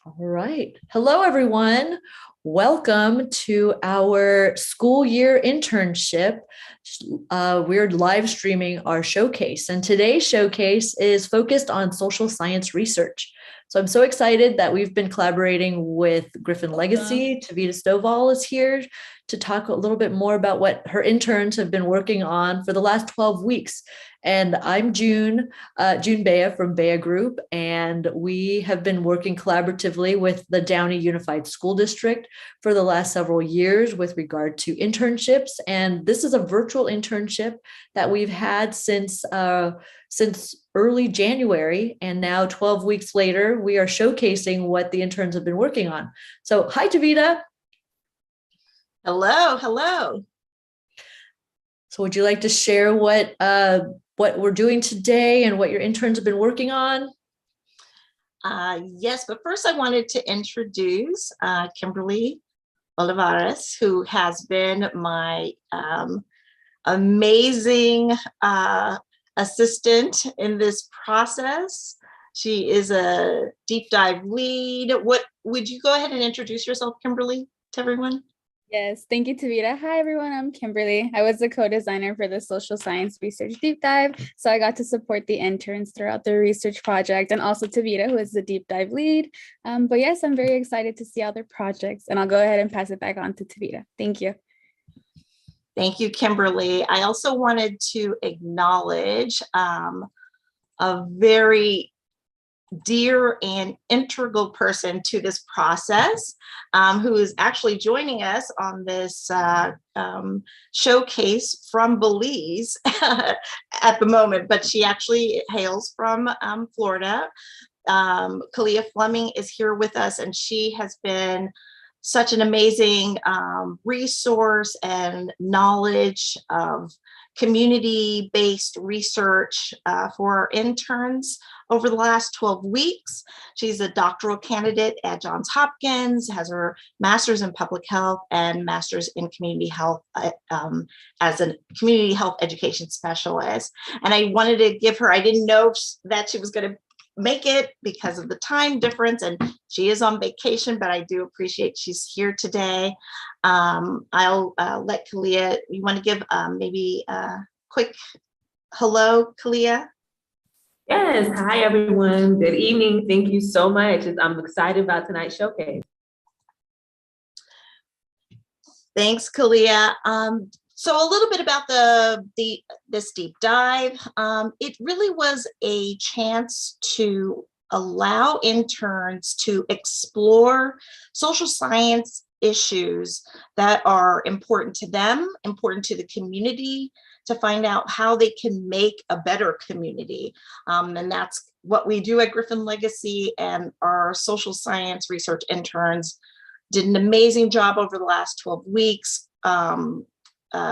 All right. Hello, everyone. Welcome to our school year internship. We're live streaming our showcase, and today's showcase is focused on social science research. So I'm so excited that we've been collaborating with Griffin Legacy. Tavita Stovall is here to talk a little bit more about what her interns have been working on for the last 12 weeks. And I'm June Bea from Bea Group, and we have been working collaboratively with the Downey Unified School District for the last several years with regard to internships. And this is a virtual internship that we've had since early January, and now 12 weeks later, we are showcasing what the interns have been working on. So, hi, Tavita. Hello. So, would you like to share what we're doing today and what your interns have been working on? Yes, but first I wanted to introduce Kimberly Olivares, who has been my amazing assistant in this process. She is a deep dive lead. What would you go ahead and introduce yourself, Kimberly, to everyone? Yes, thank you, Tavita. Hi, everyone. I'm Kimberly. I was the co-designer for the social science research deep dive, so I got to support the interns throughout the research project, and also Tavita, who is the deep dive lead. But yes, I'm very excited to see other projects, and I'll go ahead and pass it back on to Tavita. Thank you. Thank you, Kimberly. I also wanted to acknowledge a very dear and integral person to this process, who is actually joining us on this showcase from Belize at the moment, but she actually hails from Florida. Kalia Fleming is here with us, and she has been such an amazing resource and knowledge of community-based research for our interns over the last 12 weeks. She's a doctoral candidate at Johns Hopkins, has her master's in public health and master's in community health as a community health education specialist. And I wanted to give her, I didn't know that she was going to make it because of the time difference, and she is on vacation, but I do appreciate she's here today. I'll let Kalia, you want to give maybe a quick hello, Kalia? Yes, hi everyone. Good evening. Thank you so much. I'm excited about tonight's showcase. Thanks, Kalia. So a little bit about this deep dive. It really was a chance to allow interns to explore social science issues that are important to them, important to the community, to find out how they can make a better community. And that's what we do at Griffin Legacy, and our social science research interns did an amazing job over the last 12 weeks.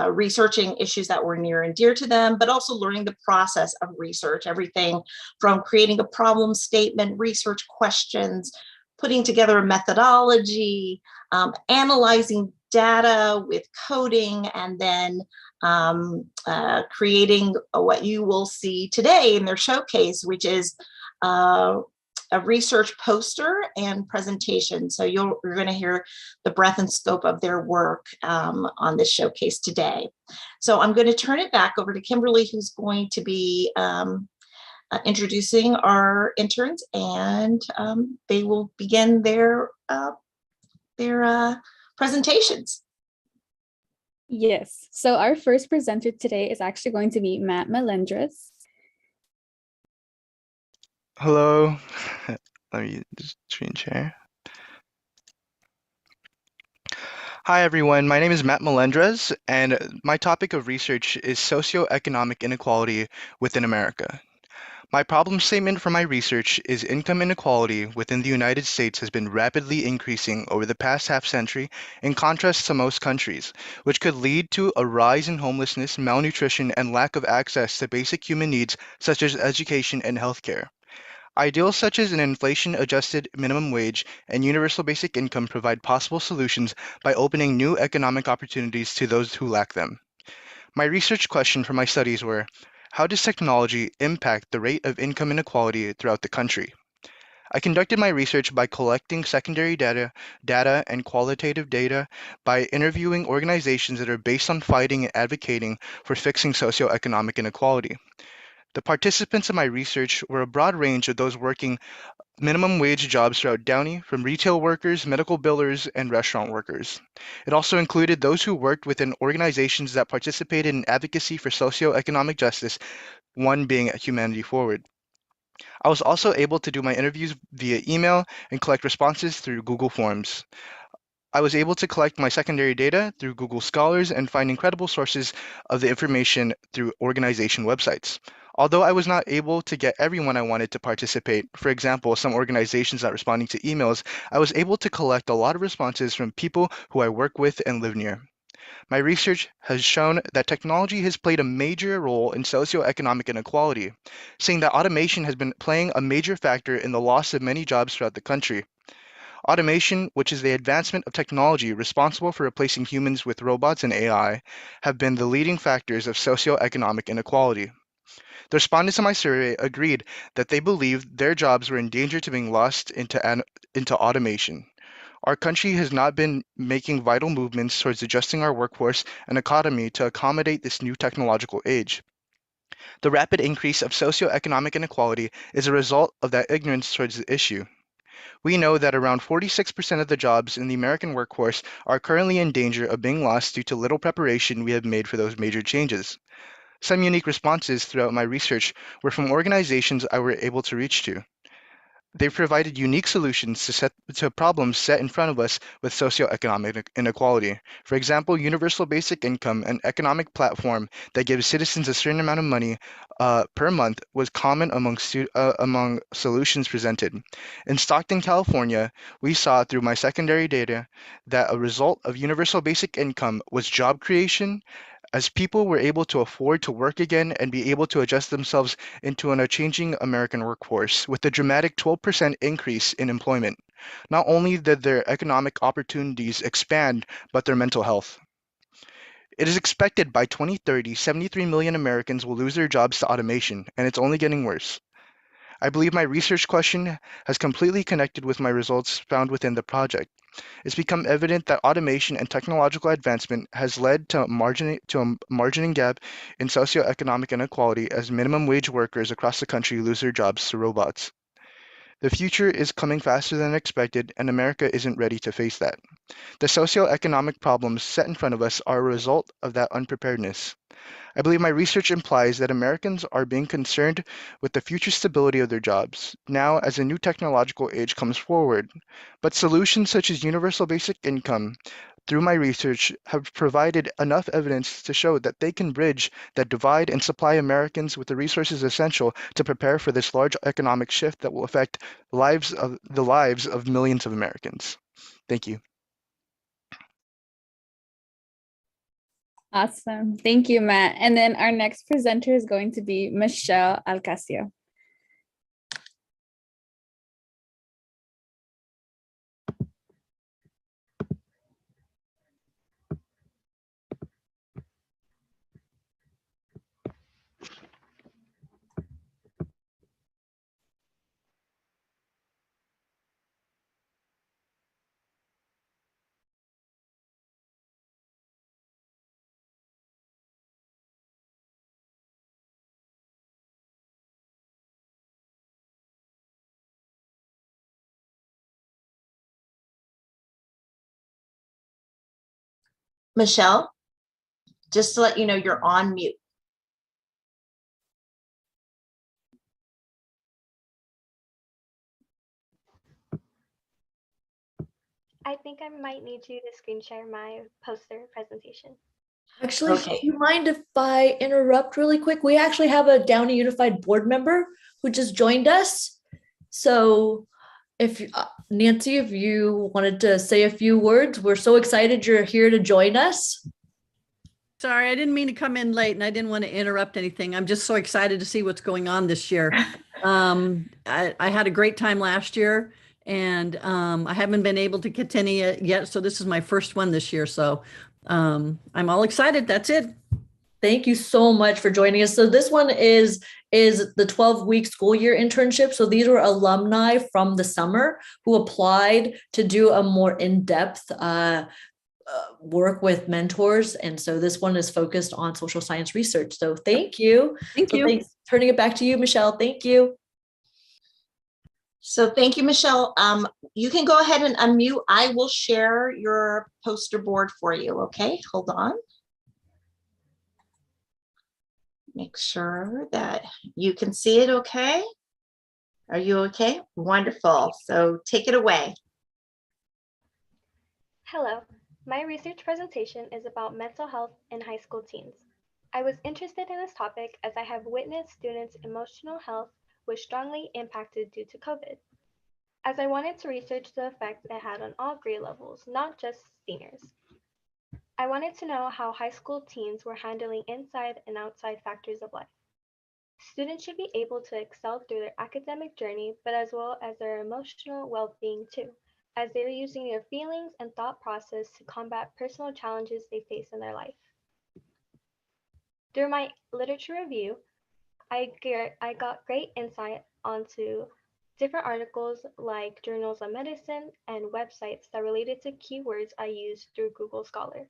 Researching issues that were near and dear to them, but also learning the process of research, everything from creating a problem statement, research questions, putting together a methodology, analyzing data with coding, and then creating what you will see today in their showcase, which is a research poster and presentation. So you're going to hear the breadth and scope of their work on this showcase today. So I'm going to turn it back over to Kimberly, who's going to be introducing our interns, and they will begin their presentations. Yes, so our first presenter today is actually going to be Matt Melendres. Hello, let me just screen share. Hi everyone, my name is Matt Melendres, and my topic of research is socioeconomic inequality within America. My problem statement for my research is income inequality within the United States has been rapidly increasing over the past half century in contrast to most countries, which could lead to a rise in homelessness, malnutrition, and lack of access to basic human needs such as education and healthcare. Ideals such as an inflation-adjusted minimum wage and universal basic income provide possible solutions by opening new economic opportunities to those who lack them. My research question for my studies were, how does technology impact the rate of income inequality throughout the country? I conducted my research by collecting secondary data and qualitative data by interviewing organizations that are based on fighting and advocating for fixing socioeconomic inequality. The participants in my research were a broad range of those working minimum wage jobs throughout Downey, from retail workers, medical billers, and restaurant workers. It also included those who worked within organizations that participated in advocacy for socioeconomic justice, one being Humanity Forward. I was also able to do my interviews via email and collect responses through Google Forms. I was able to collect my secondary data through Google Scholars and find incredible sources of the information through organization websites. Although I was not able to get everyone I wanted to participate, for example, some organizations not responding to emails, I was able to collect a lot of responses from people who I work with and live near. My research has shown that technology has played a major role in socioeconomic inequality, saying that automation has been playing a major factor in the loss of many jobs throughout the country. Automation, which is the advancement of technology responsible for replacing humans with robots and AI, have been the leading factors of socioeconomic inequality. The respondents in my survey agreed that they believed their jobs were in danger to being lost into automation. Our country has not been making vital movements towards adjusting our workforce and economy to accommodate this new technological age. The rapid increase of socioeconomic inequality is a result of that ignorance towards the issue. We know that around 46% of the jobs in the American workforce are currently in danger of being lost due to little preparation we have made for those major changes. Some unique responses throughout my research were from organizations I were able to reach to. They provided unique solutions to problems set in front of us with socioeconomic inequality. For example, universal basic income, an economic platform that gives citizens a certain amount of money per month, was common among solutions presented. In Stockton, California, we saw through my secondary data that a result of universal basic income was job creation, as people were able to afford to work again and be able to adjust themselves into a changing American workforce, with a dramatic 12% increase in employment. Not only did their economic opportunities expand, but their mental health. It is expected by 2030, 73 million Americans will lose their jobs to automation, and it's only getting worse. I believe my research question has completely connected with my results found within the project. It's become evident that automation and technological advancement has led to a margining gap in socioeconomic inequality as minimum wage workers across the country lose their jobs to robots. The future is coming faster than expected, and America isn't ready to face that. The socioeconomic problems set in front of us are a result of that unpreparedness. I believe my research implies that Americans are being concerned with the future stability of their jobs now as a new technological age comes forward. But solutions such as universal basic income, through my research, have provided enough evidence to show that they can bridge that divide and supply Americans with the resources essential to prepare for this large economic shift that will affect the lives of millions of Americans. Thank you. Awesome. Thank you, Matt. And then our next presenter is going to be Michelle Alcacio. Michelle, just to let you know, you're on mute. I think I might need you to screen share my poster presentation. Actually, Okay. do you mind if I interrupt really quick? We actually have a Downey Unified board member who just joined us. So if Nancy, if you wanted to say a few words, we're so excited you're here to join us. Sorry, I didn't mean to come in late and I didn't want to interrupt anything. I'm just so excited to see what's going on this year. I had a great time last year and I haven't been able to continue it yet. So this is my first one this year. So I'm all excited. That's it. Thank you so much for joining us. So this one is the 12-week school year internship. So these were alumni from the summer who applied to do a more in-depth work with mentors. And so this one is focused on social science research. So thank you. Thank you. Thanks. Turning it back to you, Michelle. Thank you. So thank you, Michelle. You can go ahead and unmute. I will share your poster board for you. Okay, hold on. Make sure that you can see it okay. Are you okay? Wonderful. So take it away. Hello, my research presentation is about mental health in high school teens. I was interested in this topic as I have witnessed students' emotional health was strongly impacted due to COVID, as I wanted to research the effect it had on all grade levels, not just seniors. I wanted to know how high school teens were handling inside and outside factors of life. Students should be able to excel through their academic journey, but as well as their emotional well-being too, as they are using their feelings and thought process to combat personal challenges they face in their life. Through my literature review, I got great insight onto different articles like journals on medicine and websites that related to keywords I used through Google Scholar.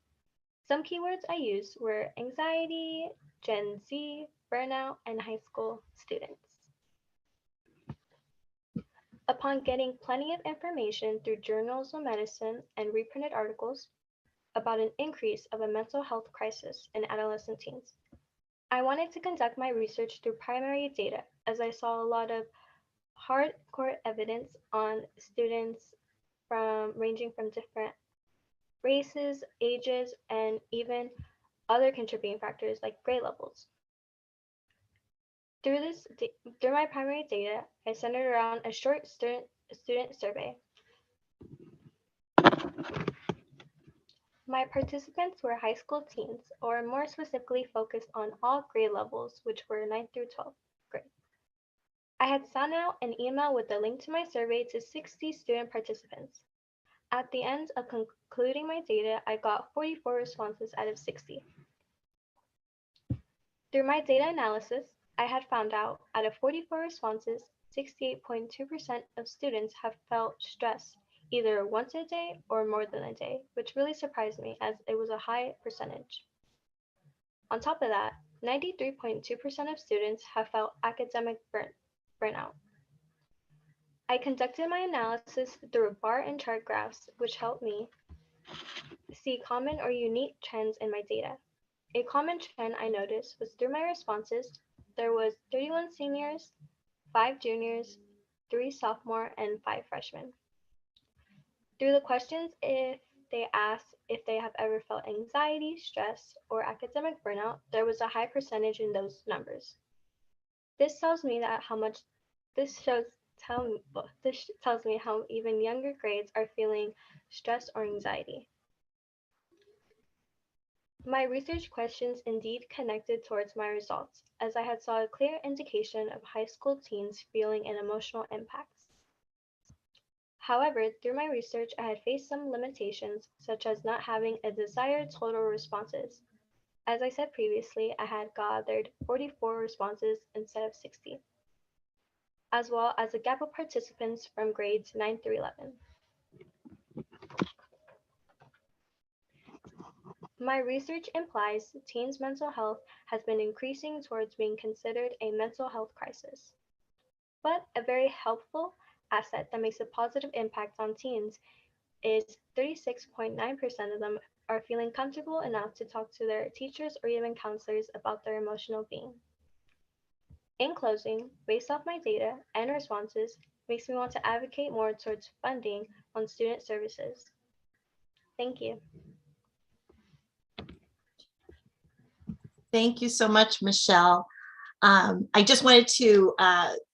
Some keywords I used were anxiety, Gen Z, burnout, and high school students. Upon getting plenty of information through journals on medicine and reprinted articles about an increase of a mental health crisis in adolescent teens, I wanted to conduct my research through primary data as I saw a lot of hardcore evidence on students ranging from different races, ages, and even other contributing factors like grade levels. Through my primary data, I centered around a short student survey. My participants were high school teens, or more specifically focused on all grade levels, which were 9th through 12th grade. I had sent out an email with a link to my survey to 60 student participants. At the end of concluding my data, I got 44 responses out of 60. Through my data analysis, I had found out of 44 responses, 68.2% of students have felt stress either once a day or more than a day, which really surprised me as it was a high percentage. On top of that, 93.2% of students have felt academic burnout. I conducted my analysis through bar and chart graphs, which helped me see common or unique trends in my data. A common trend I noticed was through my responses, there was 31 seniors, 5 juniors, 3 sophomore, and 5 freshmen. Through the questions, if they asked if they have ever felt anxiety, stress, or academic burnout, there was a high percentage in those numbers. This tells me that this tells me how even younger grades are feeling stress or anxiety. My research questions indeed connected towards my results, as I had saw a clear indication of high school teens feeling an emotional impacts. However, through my research, I had faced some limitations, such as not having a desired total responses. As I said previously, I had gathered 44 responses instead of 60, as well as a gap of participants from grades 9 through 11. My research implies teens' mental health has been increasing towards being considered a mental health crisis. But a very helpful asset that makes a positive impact on teens is 36.9% of them are feeling comfortable enough to talk to their teachers or even counselors about their emotional being. In closing, based off my data and responses, makes me want to advocate more towards funding on student services. Thank you. Thank you so much, Michelle. I just wanted to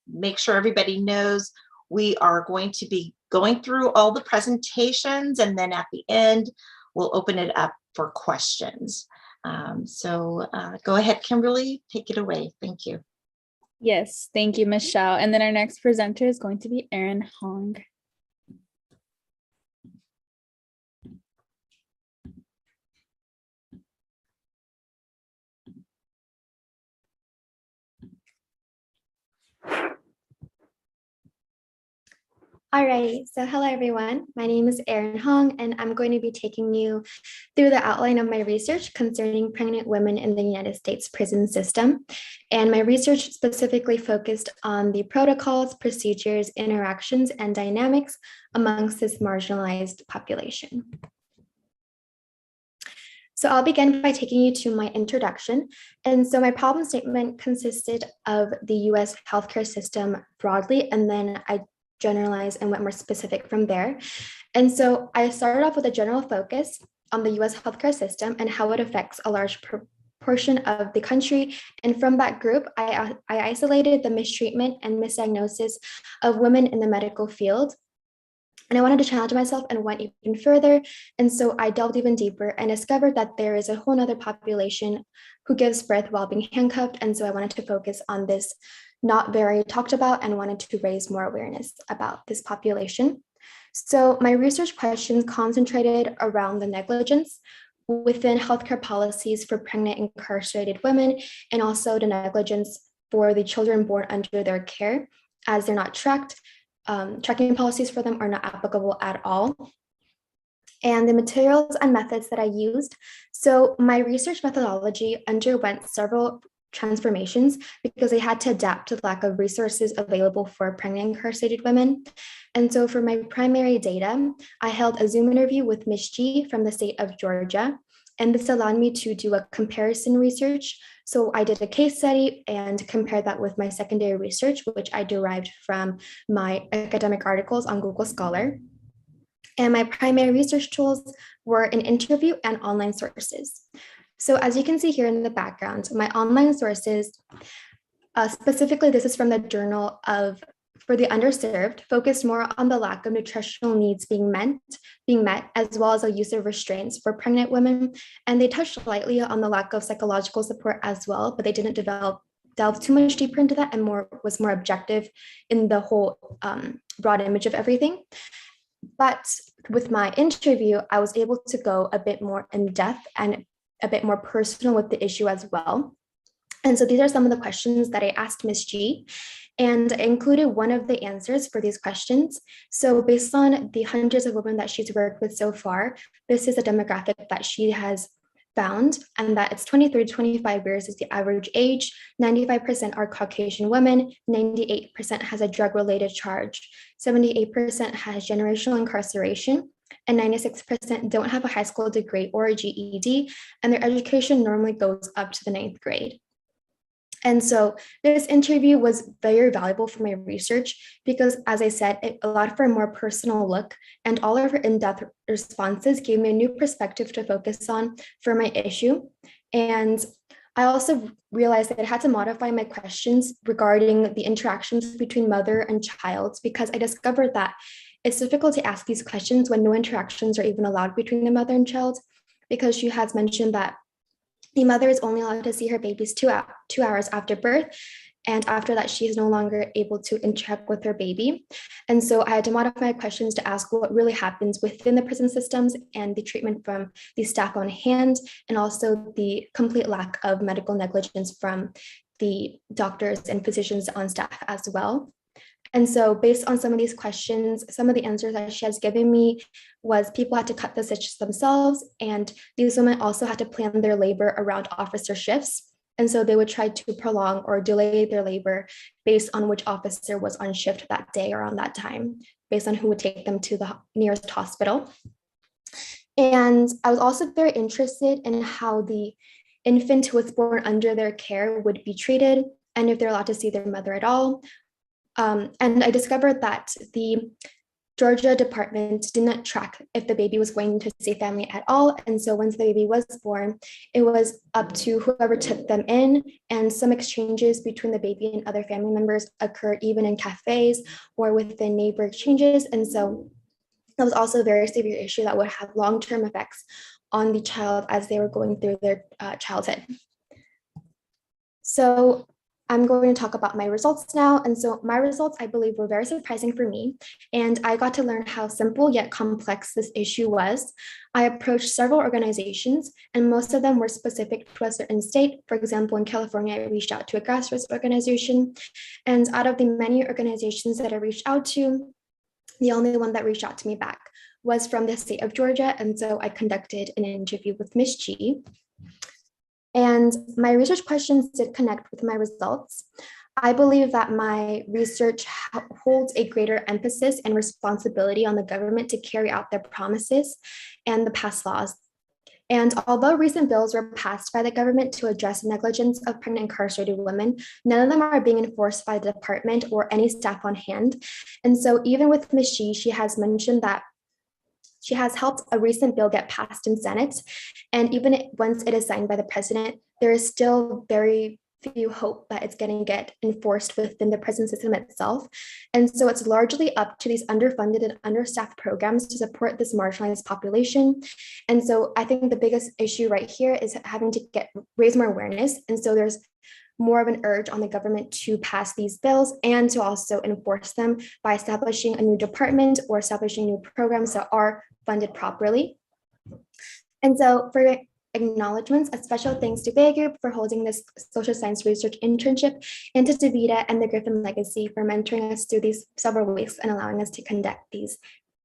make sure everybody knows we are going to be going through all the presentations, and then at the end, we'll open it up for questions. So go ahead, Kimberly, take it away. Thank you. Yes, thank you, Michelle. And then our next presenter is going to be Erin Hong. Alrighty, so hello everyone. My name is Erin Hong, and I'm going to be taking you through the outline of my research concerning pregnant women in the United States prison system. And my research specifically focused on the protocols, procedures, interactions, and dynamics amongst this marginalized population. So I'll begin by taking you to my introduction. And so my problem statement consisted of the US healthcare system broadly, and then I generalized and went more specific from there. And so I started off with a general focus on the US healthcare system and how it affects a large portion of the country. And from that group, I isolated the mistreatment and misdiagnosis of women in the medical field. And I wanted to challenge myself and went even further. And so I delved even deeper and discovered that there is a whole nother population who gives birth while being handcuffed. And so I wanted to focus on this not very talked about and wanted to raise more awareness about this population. So my research questions concentrated around the negligence within healthcare policies for pregnant incarcerated women, and also the negligence for the children born under their care, as they're not tracked. Tracking policies for them are not applicable at all. And the materials and methods that I used. So my research methodology underwent several transformations because I had to adapt to the lack of resources available for pregnant incarcerated women. And so for my primary data, I held a Zoom interview with Ms. G from the state of Georgia. And this allowed me to do a comparison research. So I did a case study and compared that with my secondary research, which I derived from my academic articles on Google Scholar. And my primary research tools were an interview and online sources. So as you can see here in the background, my online sources, specifically this is from the Journal of for the Underserved, focused more on the lack of nutritional needs being met, as well as the use of restraints for pregnant women. And they touched lightly on the lack of psychological support as well, but they didn't delve too much deeper into that and was more objective in the whole broad image of everything. But with my interview, I was able to go a bit more in depth and a bit more personal with the issue as well. And so these are some of the questions that I asked Ms. G, and I included one of the answers for these questions. So based on the hundreds of women that she's worked with so far, this is a demographic that she has found, and that it's 23 to 25 years is the average age. 95% are Caucasian women, 98% has a drug-related charge, 78% has generational incarceration, and 96% don't have a high school degree or a GED, and their education normally goes up to the 9th grade. And so this interview was very valuable for my research because, as I said, it allowed for a more personal look, and all of her in-depth responses gave me a new perspective to focus on for my issue. And I also realized that I had to modify my questions regarding the interactions between mother and child, because I discovered that it's difficult to ask these questions when no interactions are even allowed between the mother and child, because she has mentioned that the mother is only allowed to see her babies 2 hours after birth. And after that, she is no longer able to interact with her baby. And so I had to modify my questions to ask what really happens within the prison systems and the treatment from the staff on hand, and also the complete lack of medical negligence from the doctors and physicians on staff as well. And so based on some of these questions, some of the answers that she has given me was people had to cut the stitches themselves, and these women also had to plan their labor around officer shifts. And so they would try to prolong or delay their labor based on which officer was on shift that day or on that time, based on who would take them to the nearest hospital. And I was also very interested in how the infant who was born under their care would be treated, and if they're allowed to see their mother at all. And I discovered that the Georgia department did not track if the baby was going to see family at all. And so once the baby was born, it was up to whoever took them in. And some exchanges between the baby and other family members occurred even in cafes or within neighbor exchanges. And so that was also a very severe issue that would have long-term effects on the child as they were going through their childhood. So I'm going to talk about my results now. And so my results, I believe, were very surprising for me. And I got to learn how simple yet complex this issue was. I approached several organizations, and most of them were specific to a certain state. For example, in California, I reached out to a grassroots organization. And out of the many organizations that I reached out to, the only one that reached out to me back was from the state of Georgia. And so I conducted an interview with Ms. G. And my research questions did connect with my results. I believe that my research holds a greater emphasis and responsibility on the government to carry out their promises and the past laws. And although recent bills were passed by the government to address negligence of pregnant incarcerated women, none of them are being enforced by the department or any staff on hand. And so even with Ms. G, she has mentioned that she has helped a recent bill get passed in Senate. And even once it is signed by the president, there is still very few hope that it's going to get enforced within the prison system itself. And so it's largely up to these underfunded and understaffed programs to support this marginalized population. And so I think the biggest issue right here is having to raise more awareness. And so there's more of an urge on the government to pass these bills and to also enforce them by establishing a new department or establishing new programs that are funded properly. And so for acknowledgements, a special thanks to Bay Group for holding this social science research internship, and to Davida and the Griffin Legacy for mentoring us through these several weeks and allowing us to conduct these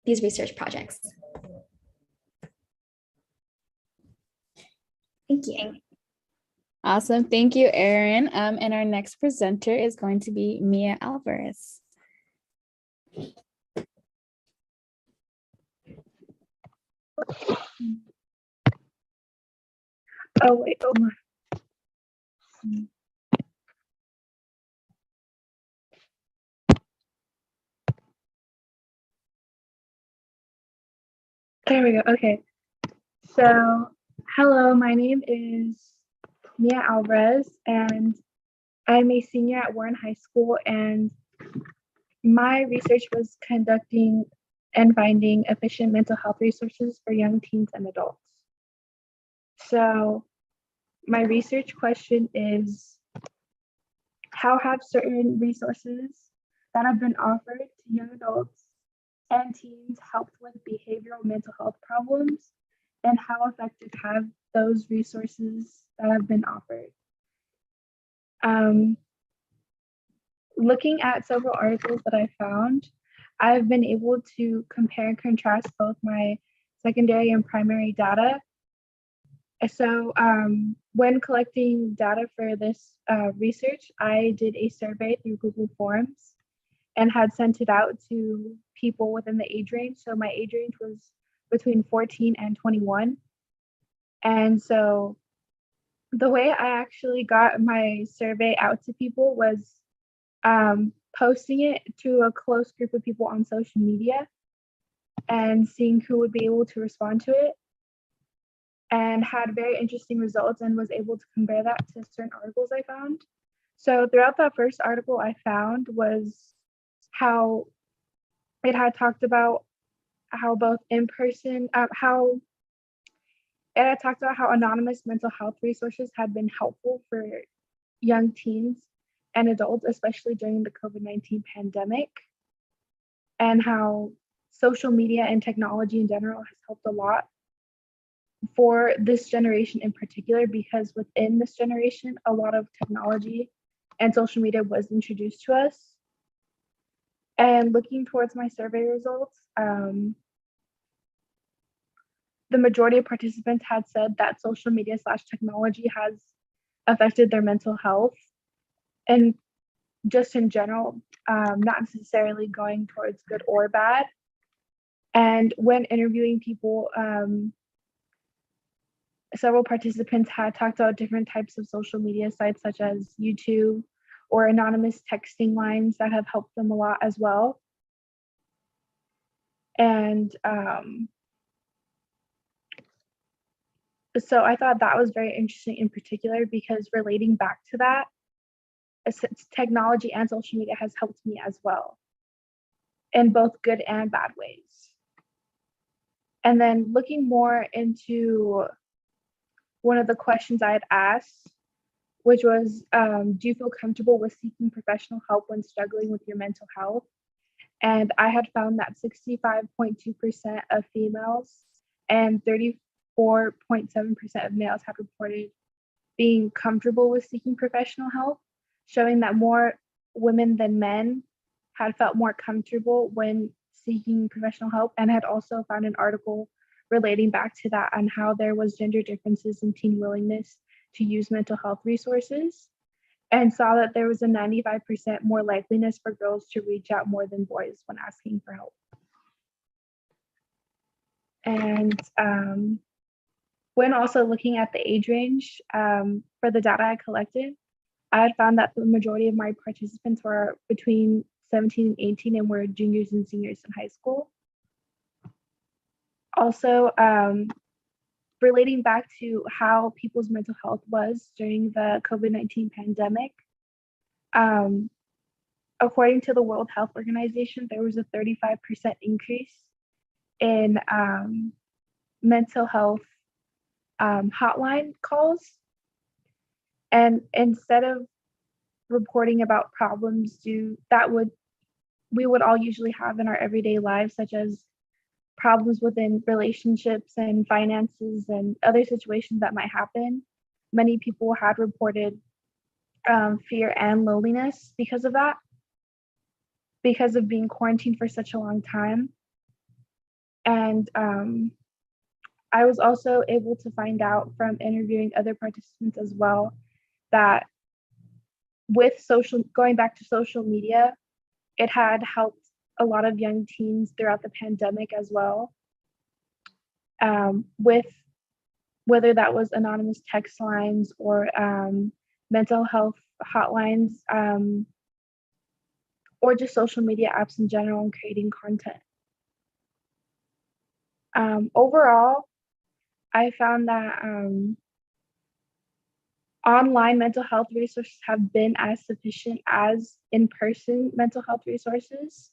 research projects. Thank you. Awesome. Thank you, Erin. And our next presenter is going to be Mia Alvarez. Oh, wait. Oh, my. There we go. Okay. So, hello, my name is Mia Alvarez, and I'm a senior at Warren High School, and my research was conducting and finding efficient mental health resources for young teens and adults. So, my research question is, how have certain resources that have been offered to young adults and teens helped with behavioral mental health problems, and how effective have those resources that have been offered? Looking at several articles that I found, I've been able to compare and contrast both my secondary and primary data. So when collecting data for this research, I did a survey through Google Forms and had sent it out to people within the age range. So my age range was between 14 and 21. And so the way I actually got my survey out to people was posting it to a close group of people on social media and seeing who would be able to respond to it, and had very interesting results and was able to compare that to certain articles I found. So throughout that first article I found was how it had talked about how both in-person, how anonymous mental health resources had been helpful for young teens and adults, especially during the COVID-19 pandemic, and how social media and technology in general has helped a lot for this generation in particular, because within this generation, a lot of technology and social media was introduced to us. And looking towards my survey results, the majority of participants had said that social media / technology has affected their mental health, and just in general, not necessarily going towards good or bad. And when interviewing people, several participants had talked about different types of social media sites such as YouTube or anonymous texting lines that have helped them a lot as well. And so I thought that was very interesting in particular, because relating back to that, technology and social media has helped me as well in both good and bad ways. And then looking more into one of the questions I had asked which was, do you feel comfortable with seeking professional help when struggling with your mental health? And I had found that 65.2% of females and 34.7% of males had reported being comfortable with seeking professional help, showing that more women than men had felt more comfortable when seeking professional help, and had also found an article relating back to that on how there was gender differences in teen willingness to use mental health resources, and saw that there was a 95% more likeliness for girls to reach out more than boys when asking for help. And when also looking at the age range for the data I collected, I had found that the majority of my participants were between 17 and 18 and were juniors and seniors in high school. Also, relating back to how people's mental health was during the COVID-19 pandemic, according to the World Health Organization, there was a 35% increase in mental health hotline calls. And instead of reporting about problems we would all usually have in our everyday lives, such as problems within relationships and finances and other situations that might happen, many people had reported fear and loneliness because of that, because of being quarantined for such a long time. And I was also able to find out from interviewing other participants as well that with going back to social media, it had helped a lot of young teens throughout the pandemic as well, with whether that was anonymous text lines or mental health hotlines, or just social media apps in general and creating content. Overall, I found that online mental health resources have been as sufficient as in-person mental health resources,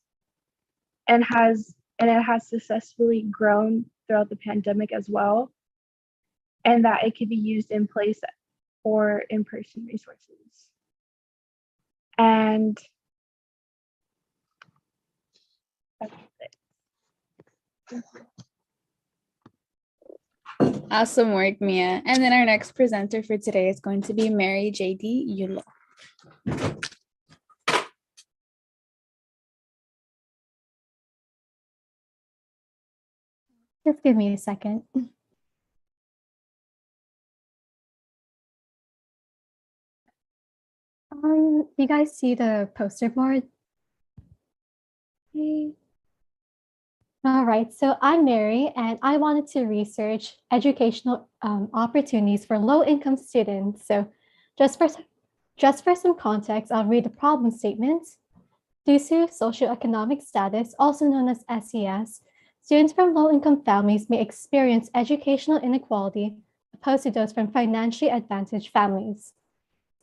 and it has successfully grown throughout the pandemic as well, and that it could be used in place for in-person resources. And that's it. Awesome work, Mia. And then our next presenter for today is going to be Mary J.D. Yulo. Just give me a second. You guys see the poster board? Okay. All right, so I'm Mary, and I wanted to research educational opportunities for low-income students. So just for some context, I'll read the problem statement. Due to socioeconomic status, also known as SES, students from low-income families may experience educational inequality opposed to those from financially advantaged families.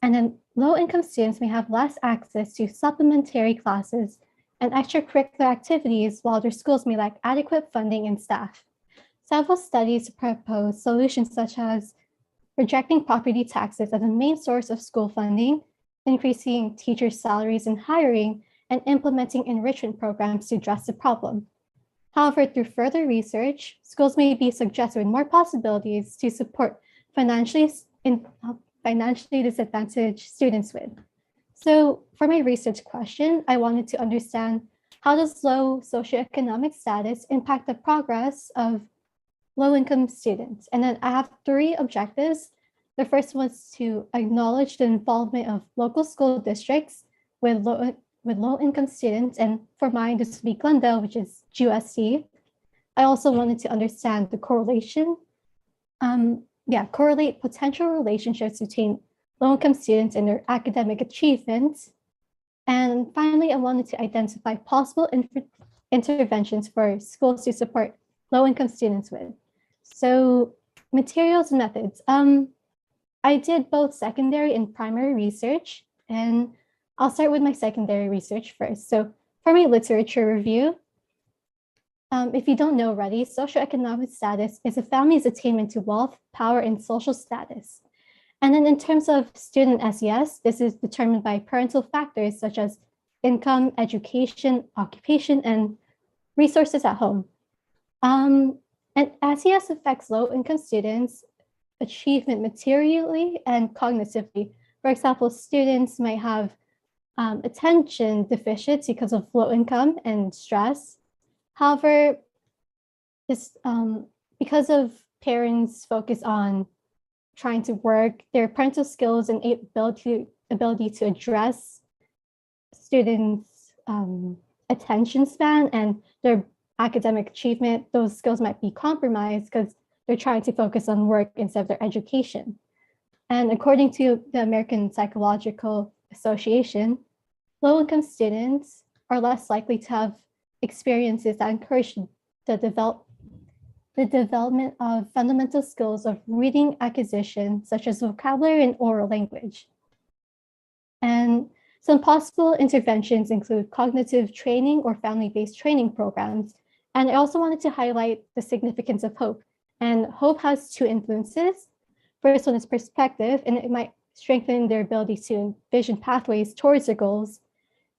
And then low-income students may have less access to supplementary classes and extracurricular activities, while their schools may lack adequate funding and staff. Several studies propose solutions such as rejecting property taxes as a main source of school funding, increasing teachers' salaries and hiring, and implementing enrichment programs to address the problem. However, through further research, schools may be suggested with more possibilities to support financially disadvantaged students with. So for my research question, I wanted to understand, how does low socioeconomic status impact the progress of low-income students? And then I have 3 objectives. The first was to acknowledge the involvement of local school districts with low-income students, and for mine, this would be Glendale, which is GUSD. I also wanted to understand the correlate potential relationships between low-income students and their academic achievements. And finally, I wanted to identify possible interventions for schools to support low-income students with. So materials and methods. I did both secondary and primary research, and I'll start with my secondary research first. So for my literature review, if you don't know already, socioeconomic status is a family's attainment to wealth, power, and social status. And then in terms of student SES, this is determined by parental factors such as income, education, occupation, and resources at home. And SES affects low-income students' achievement materially and cognitively. For example, students might have attention deficits because of low income and stress. However, this because of parents' focus on trying to work, their parental skills and ability to address students' attention span and their academic achievement, those skills might be compromised because they're trying to focus on work instead of their education. And according to the American Psychological Association, low-income students are less likely to have experiences that encourage the development of fundamental skills of reading acquisition, such as vocabulary and oral language. And some possible interventions include cognitive training or family-based training programs. And I also wanted to highlight the significance of hope. And hope has two influences. First one is perspective, and it might strengthen their ability to envision pathways towards their goals.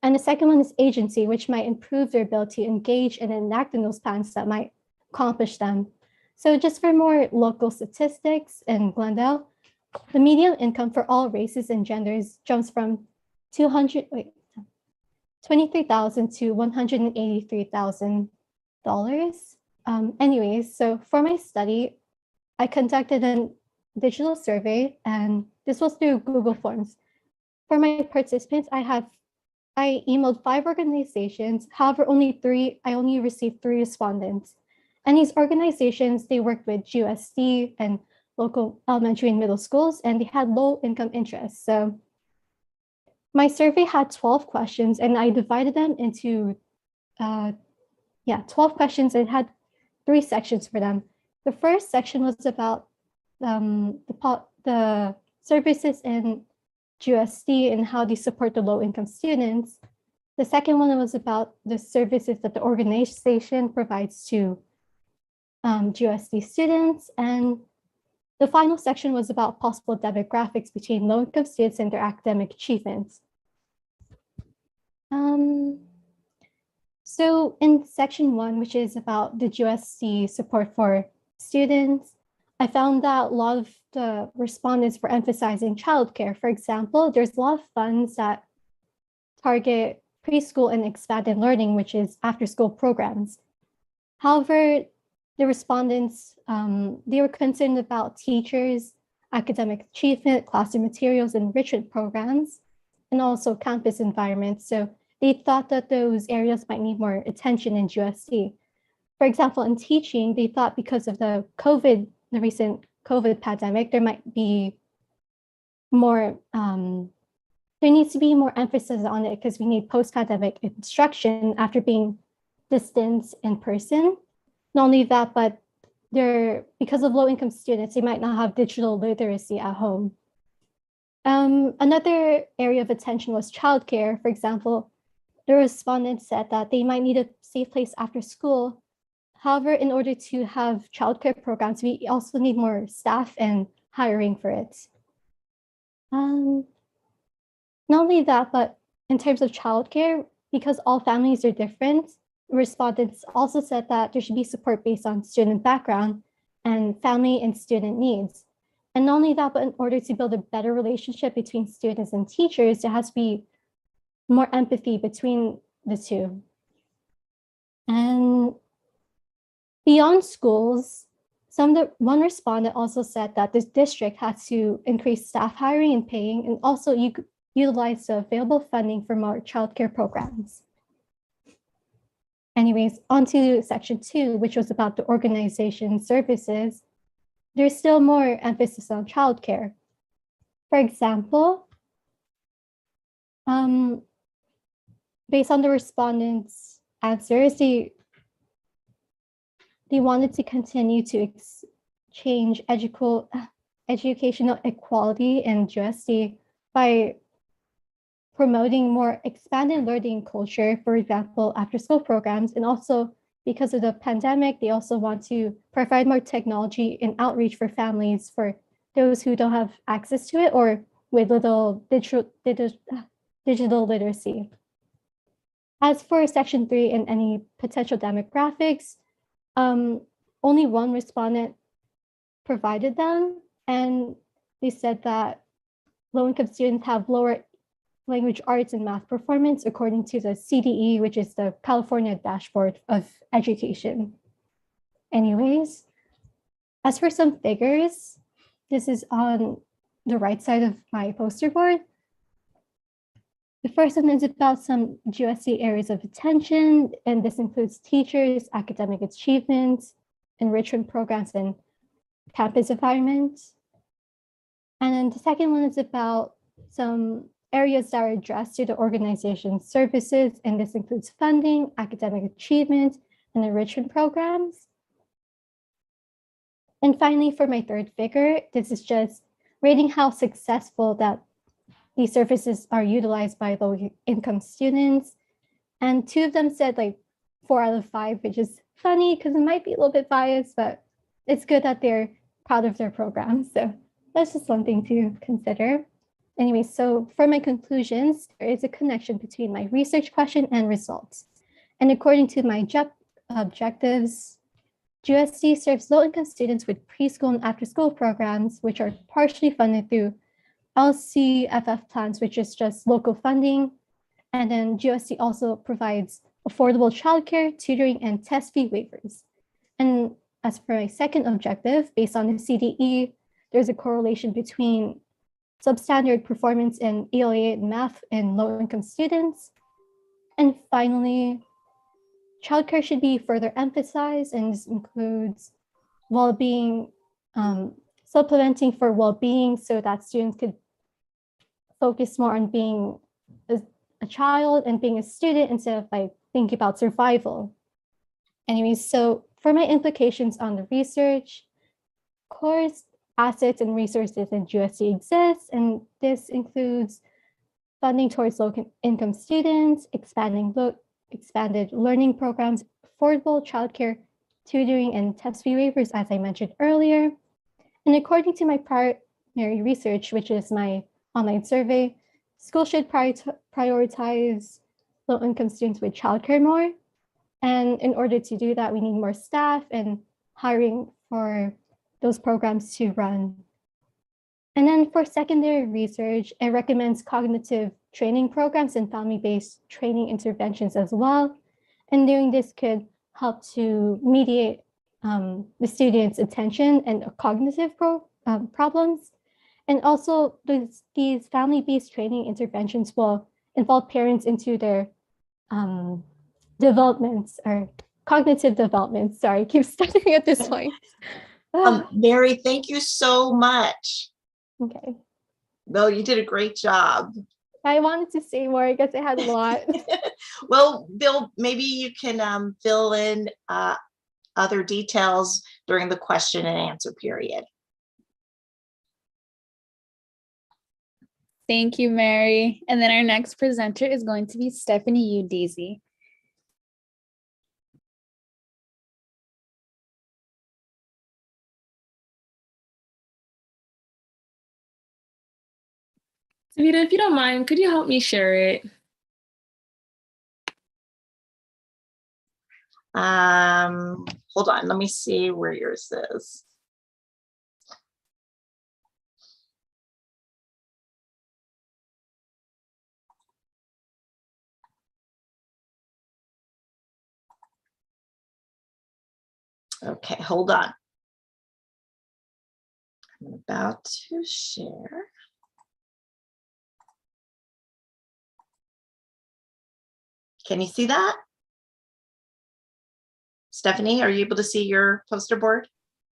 And the second one is agency, which might improve their ability to engage and enact in those plans that might accomplish them. So just for more local statistics in Glendale, the median income for all races and genders jumps from $23,000 to $183,000. Anyways, so for my study, I conducted a digital survey, and this was through Google Forms. For my participants, I emailed 5 organizations. However, I only received 3 respondents. And these organizations, they worked with GUSD and local elementary and middle schools, and they had low income interests. So my survey had 12 questions, and I divided them into 12 questions. It had 3 sections for them. The first section was about the services in GUSD and how they support the low-income students. The second one was about the services that the organization provides to GUSD students. And the final section was about possible demographics between low-income students and their academic achievements. So in section 1, which is about the GUSD support for students, I found that a lot of the respondents were emphasizing childcare. For example, there's a lot of funds that target preschool and expanded learning, which is after-school programs. However, the respondents, they were concerned about teachers, academic achievement, classroom materials, enrichment programs, and also campus environments. So they thought that those areas might need more attention in GUSD. For example, in teaching, they thought because of the recent COVID pandemic, there might be more, there needs to be more emphasis on it because we need post-pandemic instruction after being distanced in person. Not only that, but because of low-income students, they might not have digital literacy at home. Another area of attention was childcare. For example, the respondents said that they might need a safe place after school. However, in order to have childcare programs, we also need more staff and hiring for it. Not only that, but in terms of childcare, because all families are different, respondents also said that there should be support based on student background and family and student needs. And not only that, but in order to build a better relationship between students and teachers, there has to be more empathy between the two. And beyond schools, one respondent also said that this district has to increase staff hiring and paying, and also utilize the available funding for more childcare programs. Anyways, on to section 2, which was about the organization services. There's still more emphasis on childcare. For example, based on the respondents' answers, they wanted to continue to change educational equality in GUSD by promoting more expanded learning culture, for example, after-school programs. And also because of the pandemic, they also want to provide more technology and outreach for families for those who don't have access to it or with little digital literacy. As for Section 3 and any potential demographics, only one respondent provided them, and they said that low-income students have lower language arts and math performance according to the CDE, which is the California Dashboard of Education. Anyways, as for some figures, this is on the right side of my poster board. The first one is about some GSC areas of attention, and this includes teachers, academic achievements, enrichment programs, and campus environment. And then the second one is about some areas that are addressed to the organization's services, and this includes funding, academic achievement, and enrichment programs. And finally, for my third figure, this is just rating how successful that these services are utilized by low-income students. And two of them said like 4 out of 5, which is funny because it might be a little bit biased, but it's good that they're proud of their program. So that's just one thing to consider. Anyway, so for my conclusions, there is a connection between my research question and results. And according to my objectives, GSD serves low-income students with preschool and after-school programs, which are partially funded through LCFF plans, which is just local funding. And then GSD also provides affordable childcare, tutoring, and test fee waivers. And as for my second objective, based on the CDE, there's a correlation between substandard performance in ELA and math in low-income students. And finally, childcare should be further emphasized, and this includes well-being, supplementing for well-being so that students could focus more on being a child and being a student instead of like thinking about survival. Anyways, so for my implications on the research, course, assets and resources in GSC exists, and this includes funding towards low-income students, expanded learning programs, affordable childcare, tutoring, and test fee waivers, as I mentioned earlier. And according to my primary research, which is my online survey, schools should prioritize low-income students with childcare more. And in order to do that, we need more staff and hiring for those programs to run. And then for secondary research, it recommends cognitive training programs and family-based training interventions as well. And doing this could help to mediate the students' attention and cognitive problems. And also these family-based training interventions will involve parents into their developments or cognitive development. Sorry, I keep stuttering at this point. Mary, thank you so much. Okay. No, you did a great job. I wanted to say more. I guess I had a lot. Well, Bill, maybe you can fill in other details during the question and answer period. Thank you, Mary. And then our next presenter is going to be Stephanie Udese. Savita, if you don't mind, could you help me share it? Hold on, let me see where yours is. Okay, hold on. I'm about to share. Can you see that? Stephanie, are you able to see your poster board?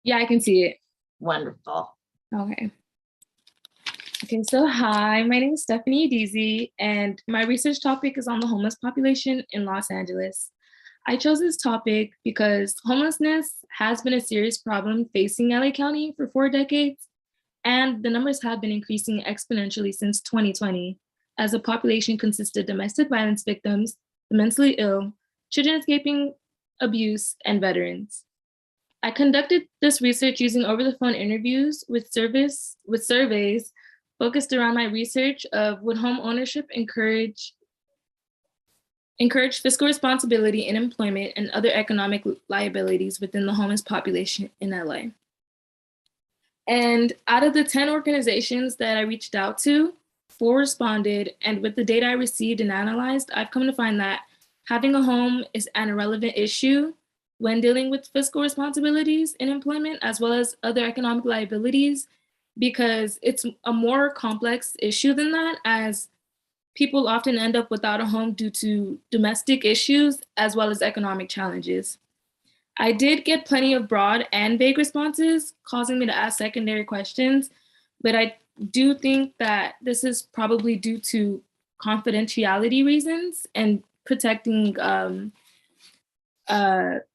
Yeah, I can see it. Wonderful. Okay. Okay, so hi, my name is Stephanie Udese, and my research topic is on the homeless population in Los Angeles. I chose this topic because homelessness has been a serious problem facing LA County for 4 decades, and the numbers have been increasing exponentially since 2020, as the population consists of domestic violence victims, the mentally ill, children escaping abuse, and veterans. I conducted this research using over-the-phone interviews with surveys focused around my research of would home ownership encourage fiscal responsibility in employment and other economic liabilities within the homeless population in LA. And out of the 10 organizations that I reached out to, 4 responded, and with the data I received and analyzed, I've come to find that having a home is an irrelevant issue when dealing with fiscal responsibilities in employment, as well as other economic liabilities, because it's a more complex issue than that, as people often end up without a home due to domestic issues, as well as economic challenges. I did get plenty of broad and vague responses, causing me to ask secondary questions, but I do think that this is probably due to confidentiality reasons and protecting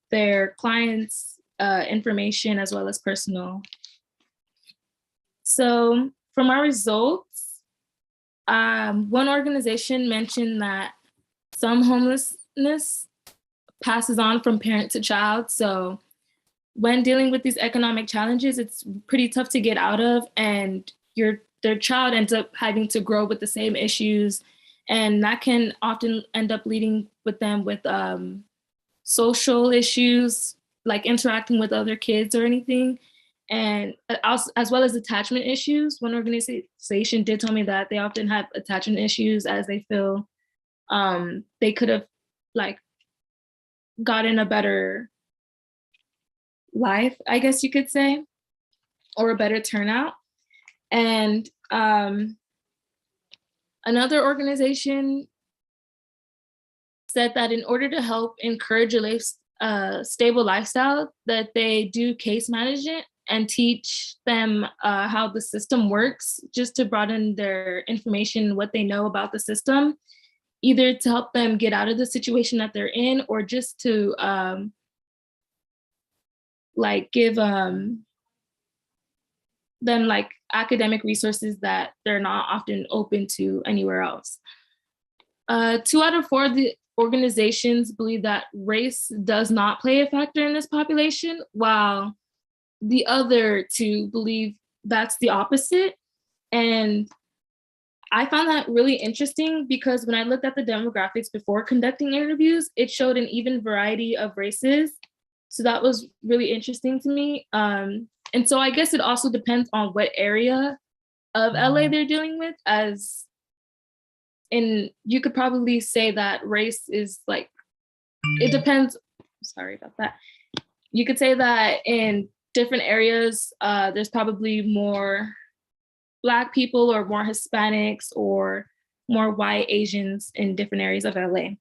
their clients' information as well as personal. So from our results, one organization mentioned that some homelessness passes on from parent to child. So when dealing with these economic challenges, it's pretty tough to get out of, and their child ends up having to grow with the same issues. And that can often end up leading with them with social issues, like interacting with other kids or anything. And as well as attachment issues. One organization did tell me that they often have attachment issues as they feel they could have like gotten a better life, I guess you could say, or a better turnout. And another organization said that in order to help encourage a stable lifestyle, that they do case management and teach them how the system works, just to broaden their information, what they know about the system, either to help them get out of the situation that they're in, or just to give them like academic resources that they're not often open to anywhere else. 2 out of 4 of the organizations believe that race does not play a factor in this population, while the other 2 believe that's the opposite. And I found that really interesting because when I looked at the demographics before conducting interviews, it showed an even variety of races. So that was really interesting to me. And so I guess it also depends on what area of LA they're dealing with, as in you could probably say that race is like, it depends. Sorry about that. You could say that in different areas, there's probably more Black people or more Hispanics or more white Asians in different areas of LA.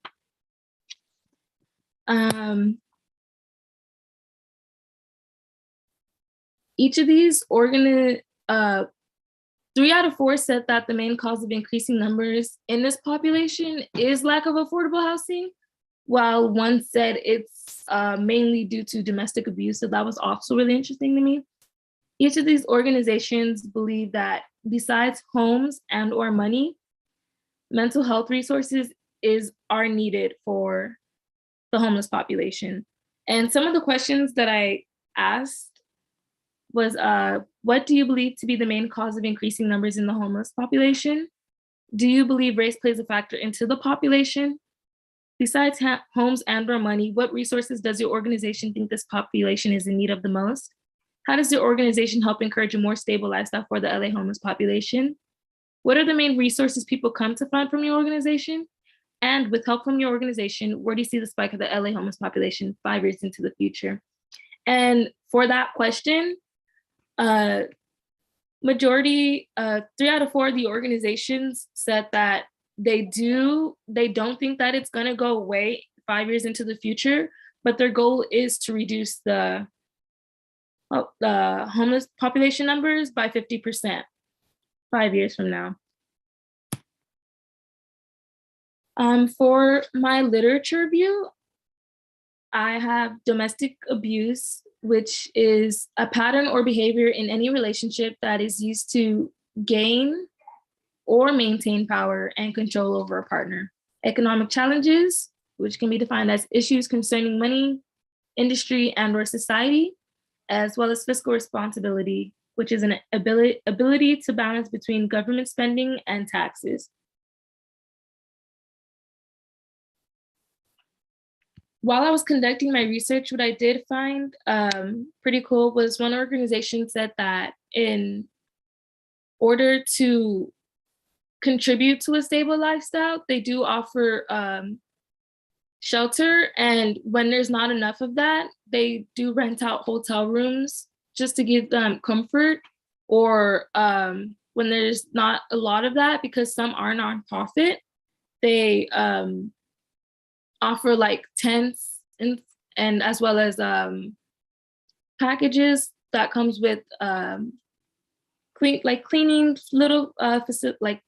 Each of these 3 out of 4 said that the main cause of increasing numbers in this population is lack of affordable housing, while one said it's mainly due to domestic abuse. So that was also really interesting to me. Each of these organizations believe that besides homes and or money, mental health resources are needed for the homeless population. And some of the questions that I asked was, what do you believe to be the main cause of increasing numbers in the homeless population? Do you believe race plays a factor into the population? Besides homes and or money, what resources does your organization think this population is in need of the most? How does your organization help encourage a more stable lifestyle for the LA homeless population? What are the main resources people come to find from your organization? And with help from your organization, where do you see the spike of the LA homeless population 5 years into the future? And for that question, majority, 3 out of 4 of the organizations said that they don't think that it's gonna go away 5 years into the future, but their goal is to reduce the homeless population numbers by 50% 5 years from now. For my literature review, I have domestic abuse, which is a pattern or behavior in any relationship that is used to gain or maintain power and control over a partner. Economic challenges, which can be defined as issues concerning money, industry, and or society. as well as fiscal responsibility, which is an ability to balance between government spending and taxes. While I was conducting my research, what I did find pretty cool was one organization said that in order to contribute to a stable lifestyle, they do offer shelter. And when there's not enough of that, they do rent out hotel rooms just to give them comfort. Or when there's not a lot of that, because some are nonprofit, they offer like tents and as well as packages that comes with cleaning little like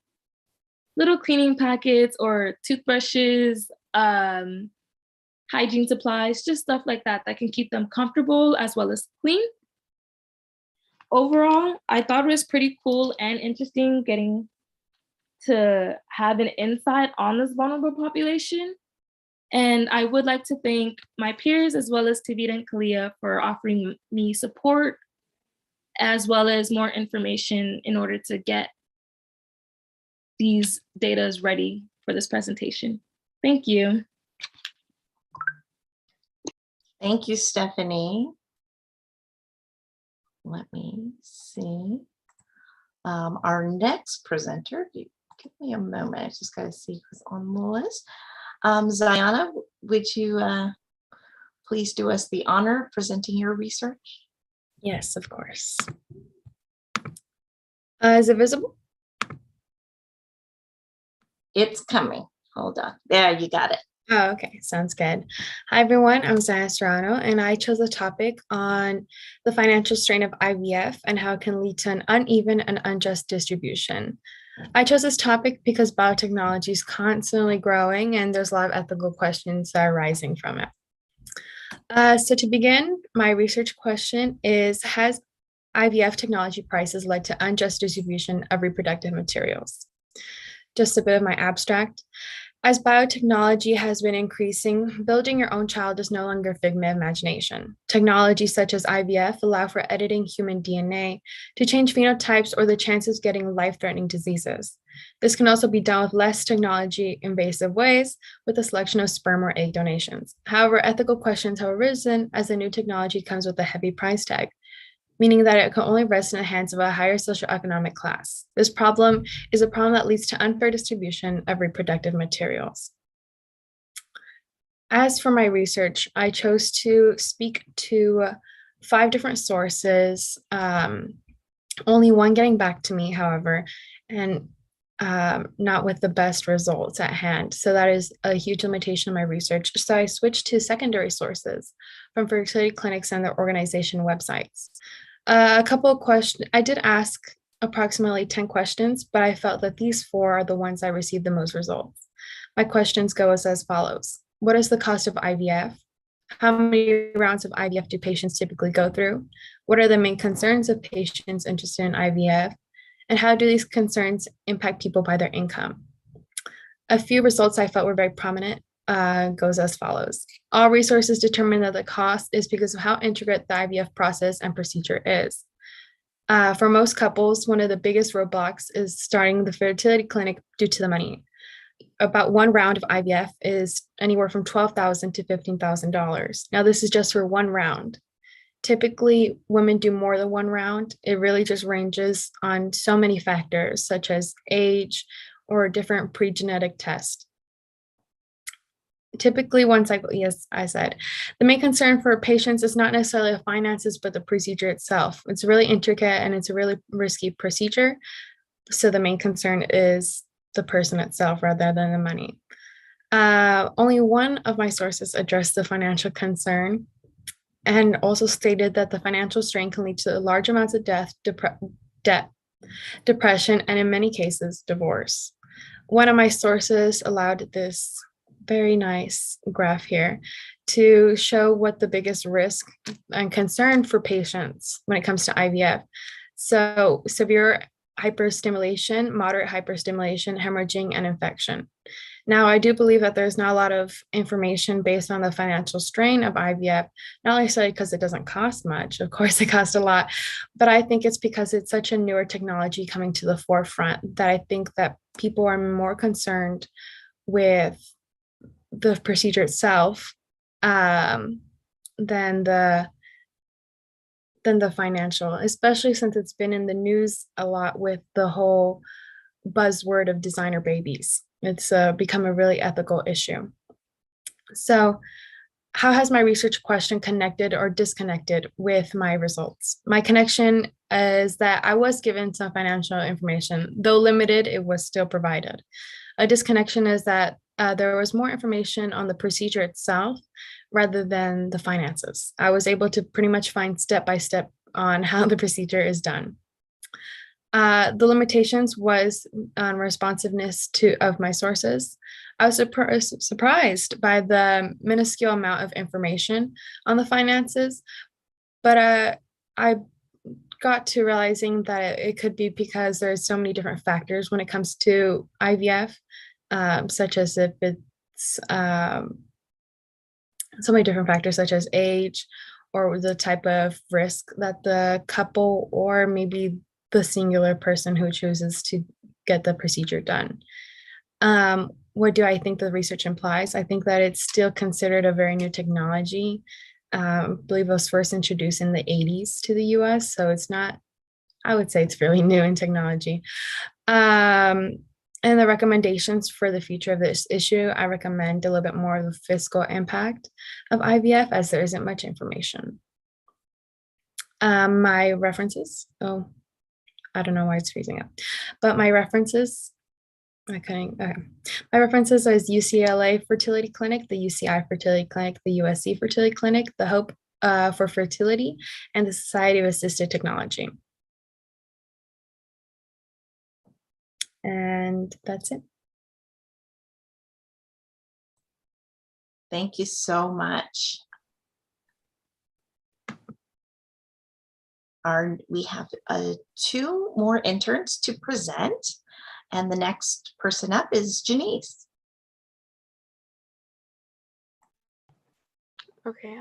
little cleaning packets or toothbrushes, hygiene supplies, just stuff like that that can keep them comfortable as well as clean. Overall, I thought it was pretty cool and interesting getting to have an insight on this vulnerable population. And I would like to thank my peers as well as Tavita and Kalia for offering me support as well as more information in order to get these data ready for this presentation. Thank you. Thank you, Stephanie. Let me see. Our next presenter, give me a moment. I just gotta see who's on the list. Zayana, would you please do us the honor of presenting your research? Yes, of course. Is it visible? It's coming. Hold on. There, you got it. Oh, okay. Sounds good. Hi, everyone. I'm Zaya Serrano, and I chose a topic on the financial strain of IVF and how it can lead to an uneven and unjust distribution. I chose this topic because biotechnology is constantly growing, and there's a lot of ethical questions that are rising from it. So to begin, my research question is, has IVF technology prices led to unjust distribution of reproductive materials? Just a bit of my abstract. As biotechnology has been increasing, building your own child is no longer a figment of imagination. Technologies such as IVF allow for editing human DNA to change phenotypes or the chances of getting life-threatening diseases. This can also be done with less technology-invasive ways, with the selection of sperm or egg donations. However, ethical questions have arisen as the new technology comes with a heavy price tag, meaning that it can only rest in the hands of a higher socioeconomic class. This problem is a problem that leads to unfair distribution of reproductive materials. As for my research, I chose to speak to 5 different sources, only one getting back to me, however, and not with the best results at hand. So that is a huge limitation of my research. So I switched to secondary sources from fertility clinics and their organization websites. A couple of questions. I did ask approximately 10 questions, but I felt that these 4 are the ones I received the most results. My questions go as follows. What is the cost of IVF? How many rounds of IVF do patients typically go through? What are the main concerns of patients interested in IVF? And how do these concerns impact people by their income? A few results I felt were very prominent goes as follows. All resources determine that the cost is because of how intricate the IVF process and procedure is. For most couples, one of the biggest roadblocks is starting the fertility clinic due to the money. About 1 round of IVF is anywhere from $12,000 to $15,000. Now, this is just for 1 round. Typically, women do more than 1 round. It really just ranges on so many factors, such as age or a different pre-genetic test. Typically 1 cycle, yes, I said. The main concern for patients is not necessarily the finances, but the procedure itself. It's really intricate and it's a really risky procedure. So the main concern is the person itself rather than the money. Only one of my sources addressed the financial concern and also stated that the financial strain can lead to large amounts of debt, depression, and in many cases, divorce. One of my sources allowed this very nice graph here to show what the biggest risk and concern for patients when it comes to IVF. So severe hyperstimulation, moderate hyperstimulation, hemorrhaging, and infection. Now, I do believe that there's not a lot of information based on the financial strain of IVF, not necessarily because it doesn't cost much. Of course, it costs a lot, but I think it's because it's such a newer technology coming to the forefront that I think that people are more concerned with the procedure itself than the financial, especially since it's been in the news a lot with the whole buzzword of designer babies. It's become a really ethical issue. So, how has my research question connected or disconnected with my results? My connection is that I was given some financial information, though limited, it was still provided. A disconnection is that there was more information on the procedure itself rather than the finances. I was able to pretty much find step by step on how the procedure is done. The limitations was on responsiveness of my sources. I was surprised by the minuscule amount of information on the finances, but I got to realizing that it could be because there's so many different factors when it comes to IVF, such as if it's so many different factors such as age or the type of risk that the couple or maybe the singular person who chooses to get the procedure done. What do I think the research implies? I think that it's still considered a very new technology. I believe it was first introduced in the 80s to the US, so it's not, I would say it's fairly new in technology. And the recommendations for the future of this issue, I recommend a little bit more of the fiscal impact of IVF as there isn't much information. My references, I don't know why it's freezing up, but my references, okay. My references is UCLA Fertility Clinic, the UCI Fertility Clinic, the USC Fertility Clinic, the Hope for Fertility, and the Society of Assisted Technology. And that's it. Thank you so much. We have 2 more interns to present, and the next person up is Janice. Okay.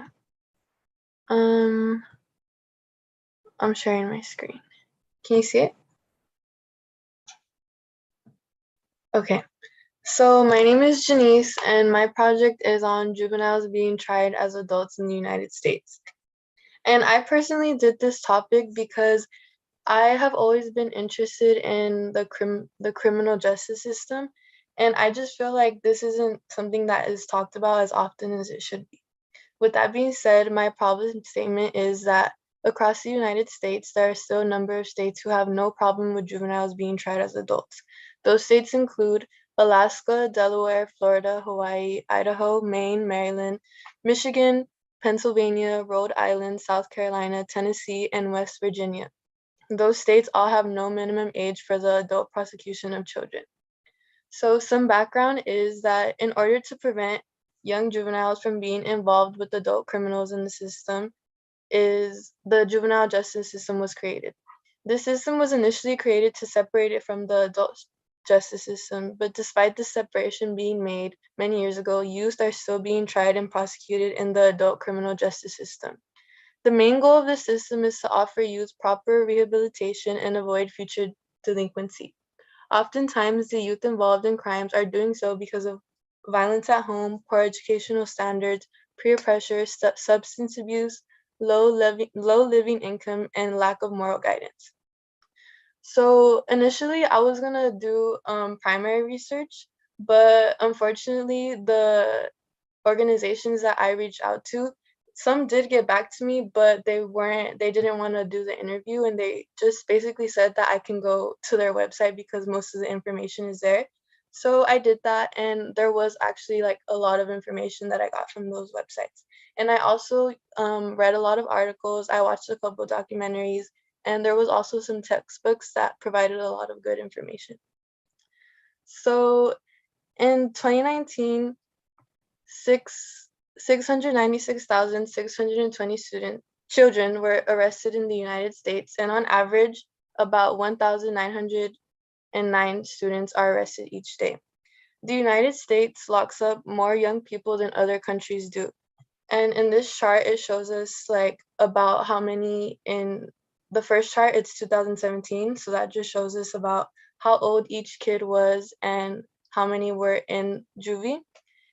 I'm sharing my screen. Can you see it? Okay. So my name is Janice, and my project is on juveniles being tried as adults in the United States. And I personally did this topic because I have always been interested in the criminal justice system, and I just feel like this isn't something that is talked about as often as it should be. With that being said, my problem statement is that across the United States, there are still a number of states who have no problem with juveniles being tried as adults. Those states include Alaska, Delaware, Florida, Hawaii, Idaho, Maine, Maryland, Michigan, Pennsylvania, Rhode Island, South Carolina, Tennessee, and West Virginia. Those states all have no minimum age for the adult prosecution of children. So some background is that in order to prevent young juveniles from being involved with adult criminals in the system, is the juvenile justice system was created. This system was initially created to separate it from the adult justice system, but despite this separation being made many years ago, youth are still being tried and prosecuted in the adult criminal justice system. The main goal of the system is to offer youth proper rehabilitation and avoid future delinquency. Oftentimes, the youth involved in crimes are doing so because of violence at home, poor educational standards, peer pressure, substance abuse, low living income, and lack of moral guidance. So initially, I was gonna do primary research, but unfortunately, the organizations that I reached out to, some did get back to me, but they didn't want to do the interview, and they just basically said that I can go to their website because most of the information is there. So I did that, and there was actually like a lot of information that I got from those websites. And I also read a lot of articles, I watched a couple documentaries, and there was also some textbooks that provided a lot of good information. So in 2019, 696,620 children were arrested in the United States, and on average, about 1,909 students are arrested each day. the United States locks up more young people than other countries do. And in this chart, it shows us like about how many in the first chart, it's 2017. So that just shows us about how old each kid was and how many were in juvie.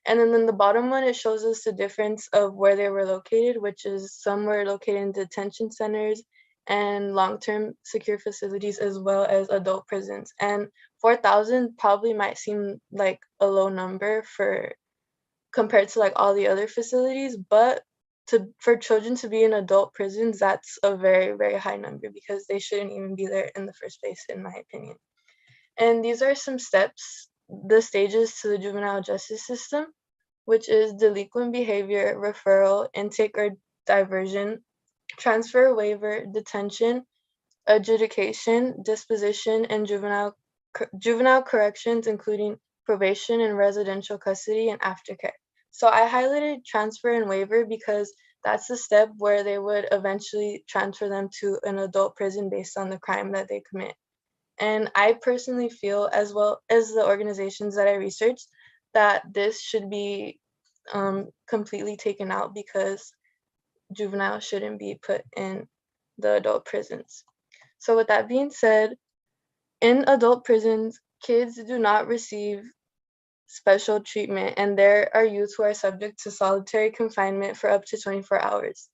And then in the bottom one, it shows us the difference of where they were located, which is some were located in detention centers and long-term secure facilities, as well as adult prisons. And 4,000 probably might seem like a low number for compared to like all the other facilities, but for children to be in adult prisons, that's a very, very high number because they shouldn't even be there in the first place, in my opinion. And these are some steps, the stages to the juvenile justice system, which is delinquent behavior, referral, intake or diversion, transfer, waiver, detention, adjudication, disposition, and juvenile corrections, including probation and residential custody and aftercare. So I highlighted transfer and waiver because that's the step where they would eventually transfer them to an adult prison based on the crime that they commit. And I personally feel, as well as the organizations that I researched, that this should be completely taken out because juveniles shouldn't be put in the adult prisons. So with that being said, in adult prisons, kids do not receive special treatment, and there are youth who are subject to solitary confinement for up to 24 hours.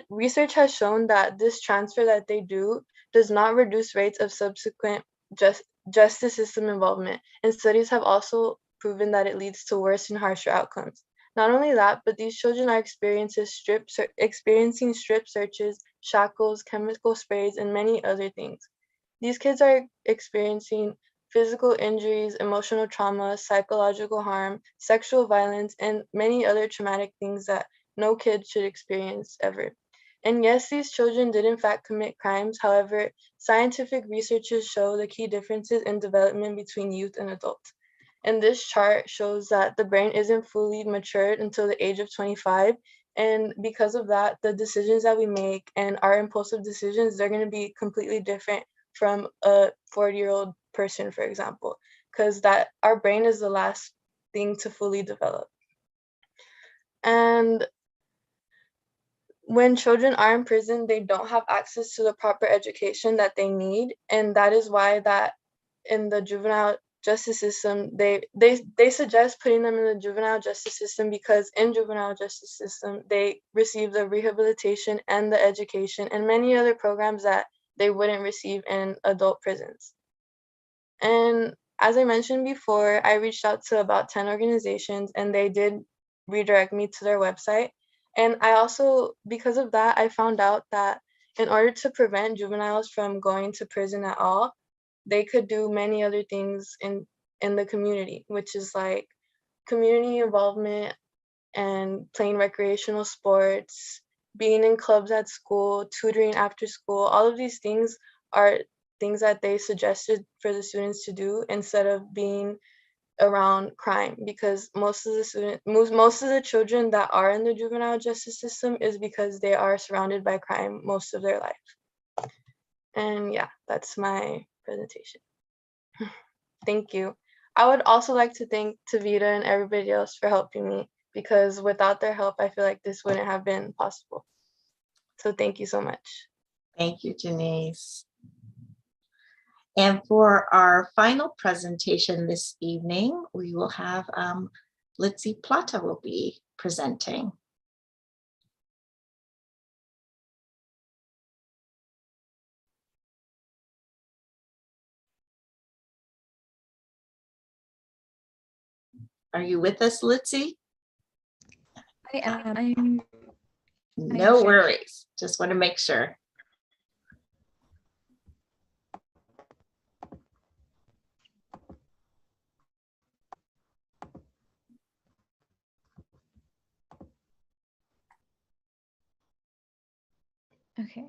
Research has shown that this transfer that they do does not reduce rates of subsequent justice system involvement, and studies have also proven that it leads to worse and harsher outcomes. Not only that, but these children are experiencing strip searches, shackles, chemical sprays, and many other things. These kids are experiencing physical injuries, emotional trauma, psychological harm, sexual violence, and many other traumatic things that no kid should experience ever. And yes, these children did in fact commit crimes. However, scientific researches show the key differences in development between youth and adults. And this chart shows that the brain isn't fully matured until the age of 25. And because of that, the decisions that we make and our impulsive decisions, they're going to be completely different from a 40-year-old person, for example, because that our brain is the last thing to fully develop. And when children are in prison, they don't have access to the proper education that they need. And that is why that in the juvenile justice system, they suggest putting them in the juvenile justice system because in juvenile justice system, they receive the rehabilitation and the education and many other programs that they wouldn't receive in adult prisons. And as I mentioned before, I reached out to about 10 organizations and they did redirect me to their website. And I also, because of that, I found out that in order to prevent juveniles from going to prison at all, they could do many other things in the community, which is like community involvement and playing recreational sports, being in clubs at school, tutoring after school. All of these things are things that they suggested for the students to do instead of being around crime, because most of the children that are in the juvenile justice system is because they are surrounded by crime most of their life. And yeah, that's my presentation. Thank you. I would also like to thank Tavita and everybody else for helping me, because without their help, I feel like this wouldn't have been possible. So thank you so much. Thank you, Janice. And for our final presentation this evening, we will have Litzy Plata will be presenting. Are you with us, Litzy? I am. No worries. Just want to make sure. Okay.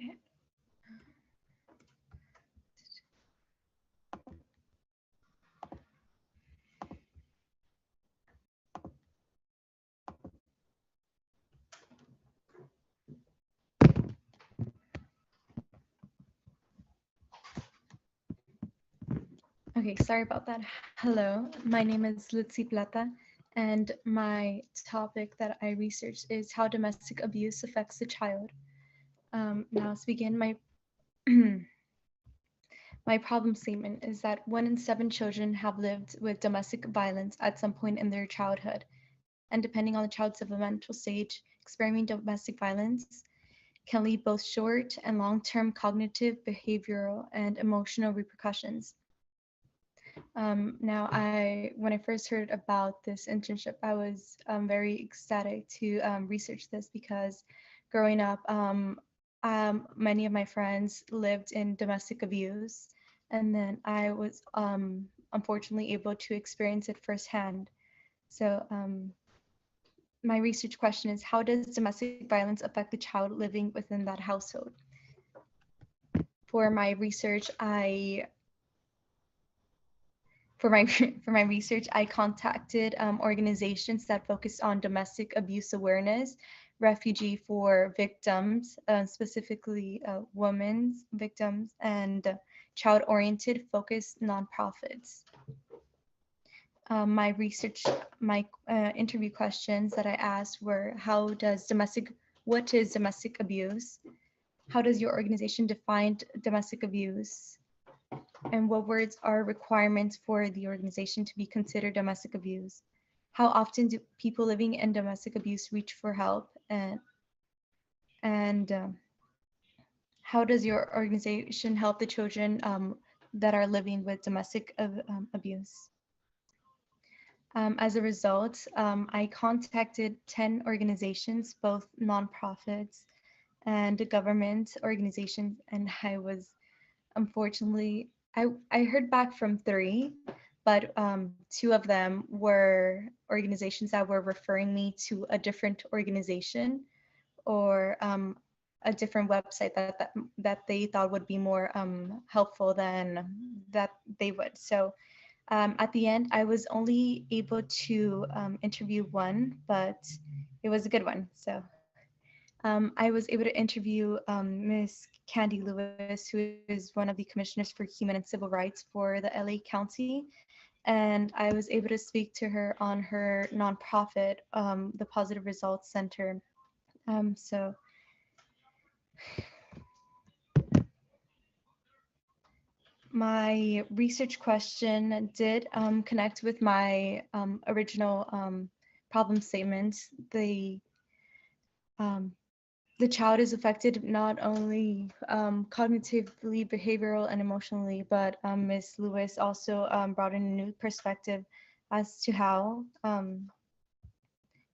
Okay, sorry about that. Hello, my name is Lutzi Plata, and my topic that I researched is how domestic abuse affects the child. Now, to begin, my problem statement is that 1 in 7 children have lived with domestic violence at some point in their childhood, and depending on the child's developmental stage, experiencing domestic violence can lead both short and long-term cognitive, behavioral, and emotional repercussions. When I first heard about this internship, I was very ecstatic to research this because growing up, many of my friends lived in domestic abuse, and then I was unfortunately able to experience it firsthand. So my research question is, how does domestic violence affect the child living within that household? For my research, for my research, I contacted organizations that focus on domestic abuse awareness, refugee for victims, specifically women's victims, and child-oriented focused nonprofits. My interview questions that I asked were, what is domestic abuse? How does your organization define domestic abuse? And what words are requirements for the organization to be considered domestic abuse? How often do people living in domestic abuse reach for help? And how does your organization help the children that are living with domestic abuse? As a result, I contacted 10 organizations, both nonprofits and government organizations, and I was unfortunately, I heard back from 3, but 2 of them were organizations that were referring me to a different organization or a different website that they thought would be more helpful than that they would. So at the end, I was only able to interview 1, but it was a good one. So I was able to interview Ms. Candy Lewis, who is one of the commissioners for human and civil rights for the LA County. And I was able to speak to her on her nonprofit, the Positive Results Center. So my research question did connect with my original problem statement. The child is affected not only cognitively, behavioral, and emotionally, but Ms. Lewis also brought in a new perspective as to how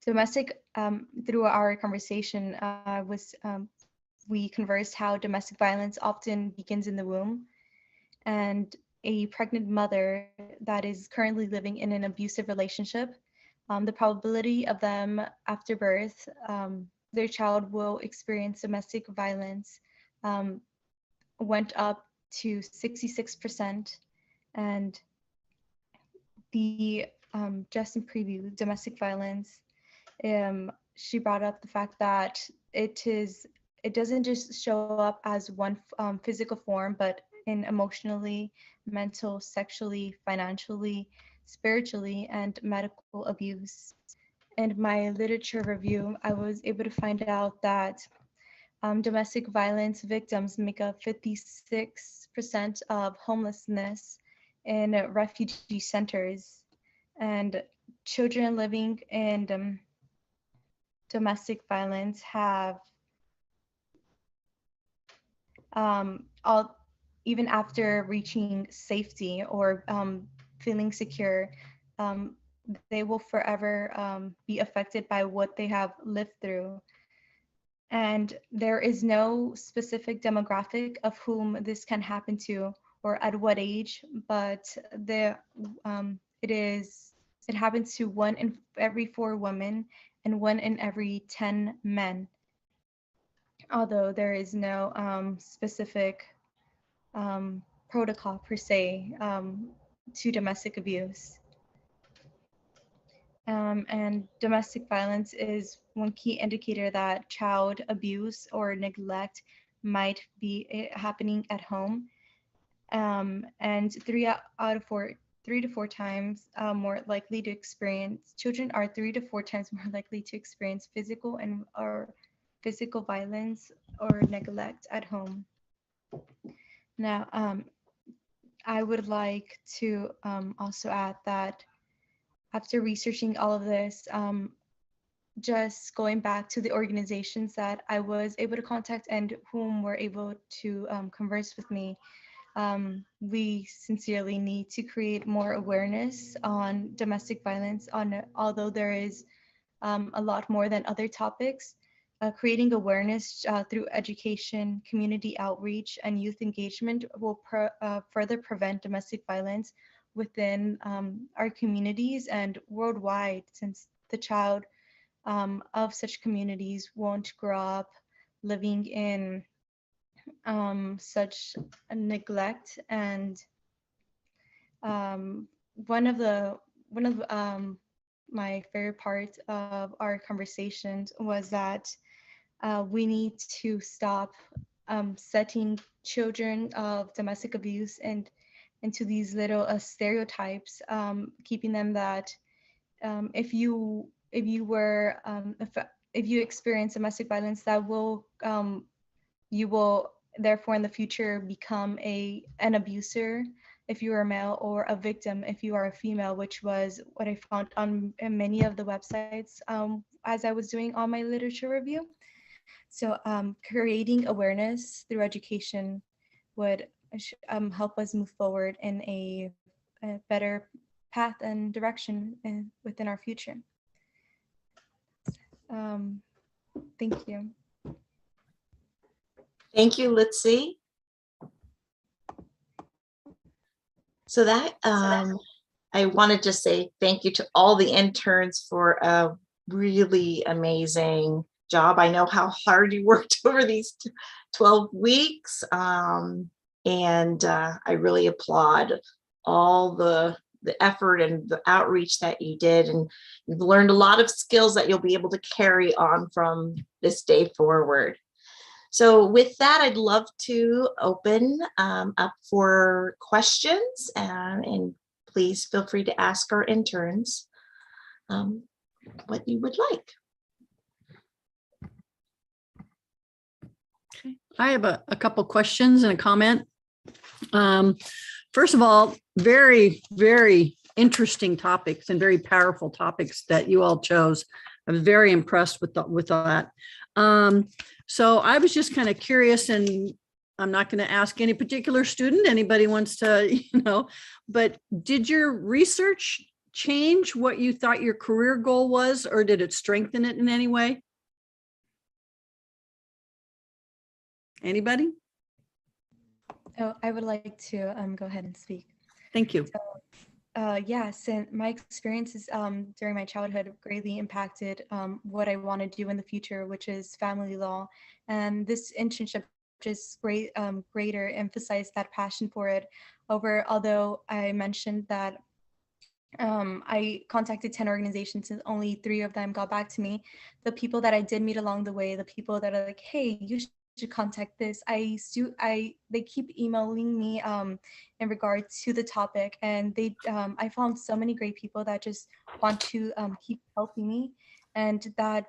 domestic, through our conversation, we conversed how domestic violence often begins in the womb, and a pregnant mother that is currently living in an abusive relationship, the probability of them after birth, their child will experience domestic violence went up to 66%. And the just in preview, domestic violence, she brought up the fact that it doesn't just show up as one physical form, but in emotionally, mental, sexually, financially, spiritually, and medical abuse. In my literature review, I was able to find out that domestic violence victims make up 56% of homelessness in refugee centers, and children living in domestic violence have even after reaching safety or feeling secure, they will forever be affected by what they have lived through. And there is no specific demographic of whom this can happen to or at what age, but it happens to 1 in every 4 women and 1 in every 10 men. Although there is no specific protocol per se to domestic abuse. And domestic violence is one key indicator that child abuse or neglect might be happening at home. And 3 to 4 times more likely to experience, children are 3 to 4 times more likely to experience physical and or physical violence or neglect at home. Now, I would like to also add that after researching all of this, just going back to the organizations that I was able to contact and whom were able to converse with me, we sincerely need to create more awareness on domestic violence. Although there is a lot more than other topics, creating awareness through education, community outreach, and youth engagement will further prevent domestic violence within our communities and worldwide, since the child of such communities won't grow up living in such a neglect. And one of my favorite parts of our conversations was that we need to stop setting children of domestic abuse and into these little stereotypes, keeping them that if you experience domestic violence, that will you will therefore in the future become an abuser if you are a male, or a victim if you are a female, which was what I found on many of the websites as I was doing all my literature review. So creating awareness through education would help us move forward in a better path and direction within our future. Thank you. Thank you, Litzy. So that I want to just say thank you to all the interns for a really amazing job. I know how hard you worked over these 12 weeks, and I really applaud all the effort and the outreach that you did, and you've learned a lot of skills that you'll be able to carry on from this day forward. So with that, I'd love to open up for questions, and please feel free to ask our interns what you would like. Okay. I have a couple questions and a comment. First of all, very, very interesting topics and very powerful topics that you all chose. I was very impressed with that. So I was just kind of curious, and I'm not going to ask any particular student, anybody wants to, but did your research change what you thought your career goal was, or did it strengthen it in any way? Anybody? Oh, I would like to go ahead and speak. Thank you. So, yes, and my experiences during my childhood greatly impacted what I want to do in the future, which is family law. And this internship just greater emphasized that passion for it. Although I mentioned that I contacted 10 organizations and only 3 of them got back to me. The people that I did meet along the way, the people that are like, hey, you should contact this. They keep emailing me in regards to the topic, and I found so many great people that just want to keep helping me, and that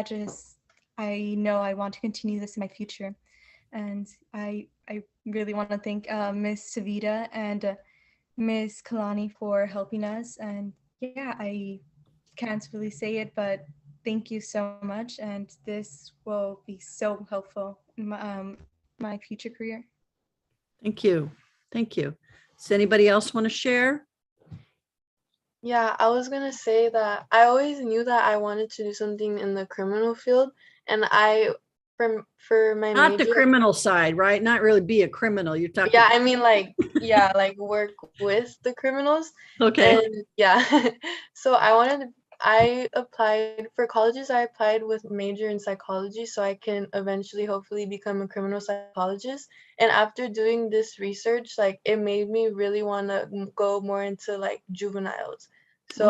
just, I know I want to continue this in my future. And I really want to thank Miss Savita and Miss Kalani for helping us. And yeah, I can't really say it, but thank you so much. And this will be so helpful in my future career. Thank you. Thank you. Does anybody else want to share? Yeah, I was gonna say that I always knew that I wanted to do something in the criminal field, and for my Not major, the criminal side, right? Not really be a criminal. You're talking. yeah, I mean like work with the criminals. Okay. And yeah, so I applied for colleges. I applied with major in psychology so I can eventually hopefully become a criminal psychologist. And after doing this research, like it made me really want to go more into like juveniles. So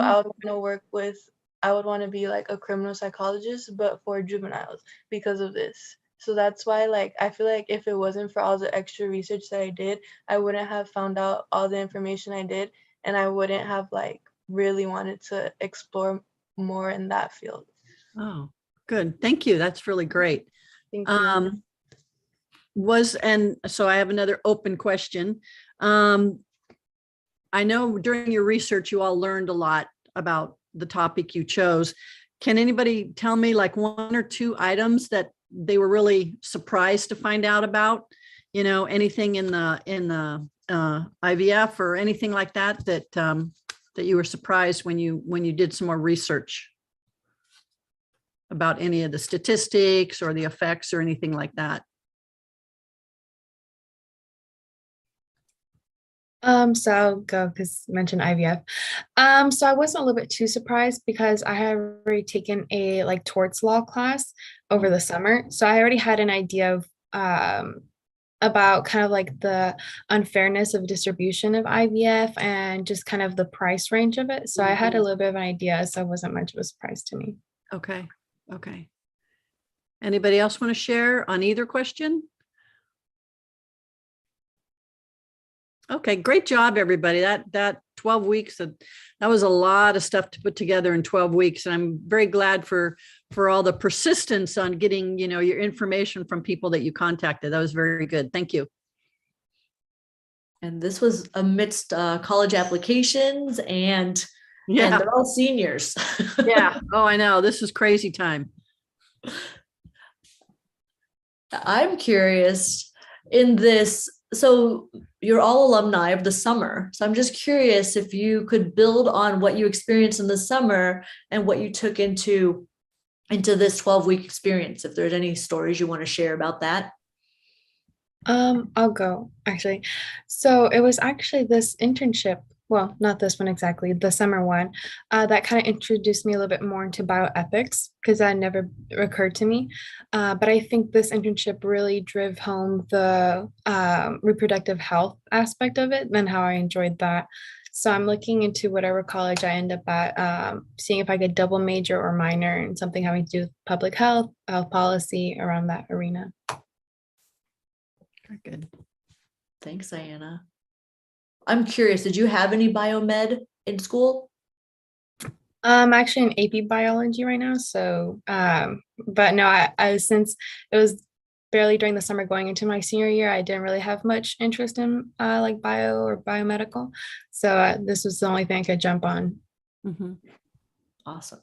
I would want to be like a criminal psychologist, but for juveniles because of this. So that's why, like, I feel like if it wasn't for all the extra research that I did, I wouldn't have found out all the information I did, and I wouldn't have like really wanted to explore more in that field. Oh, good. Thank you. That's really great. Thank you. And so I have another open question. I know during your research, you all learned a lot about the topic you chose. Can anybody tell me like one or two items that they were really surprised to find out about? You know, anything in the IVF or anything like that that you were surprised when you did some more research about any of the statistics or the effects or anything like that? So I'll go because you mentioned IVF. So I wasn't a little bit too surprised because I had already taken a like torts law class over the summer. So I already had an idea of about kind of like the unfairness of distribution of IVF and just kind of the price range of it. So I had a little bit of an idea, so it wasn't much of a surprise to me. Okay. Okay. Anybody else want to share on either question? Okay, great job, everybody. That 12 weeks, that was a lot of stuff to put together in 12 weeks. And I'm very glad for all the persistence on getting, you know, your information from people that you contacted. That was very good. Thank you. And this was amidst college applications and they're all seniors. Yeah. Oh, I know. This is crazy time. I'm curious in this. So you're all alumni of the summer. So I'm just curious if you could build on what you experienced in the summer and what you took into this 12-week experience. If there's any stories you want to share about that. I'll go actually. So it was actually this internship, well, not this one exactly, the summer one, that kind of introduced me a little bit more into bioethics because that never occurred to me. But I think this internship really drove home the reproductive health aspect of it and how I enjoyed that. So I'm looking into whatever college I end up at, seeing if I could double major or minor in something having to do with public health, health policy around that arena. Very good. Thanks, Diana. I'm curious, did you have any biomed in school? I'm actually in AP biology right now. So, but no, I since it was barely during the summer going into my senior year, I didn't really have much interest in like bio or biomedical. So this was the only thing I could jump on. Mm-hmm. Awesome.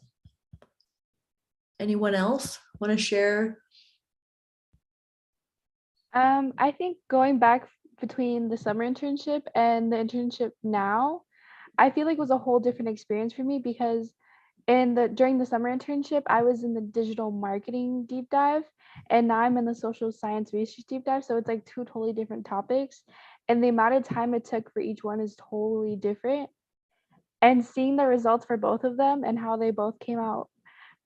Anyone else want to share? I think going back between the summer internship and the internship now, I feel like it was a whole different experience for me because during the summer internship, I was in the digital marketing deep dive, and now I'm in the social science research deep dive. So it's like two totally different topics, and the amount of time it took for each one is totally different. And seeing the results for both of them and how they both came out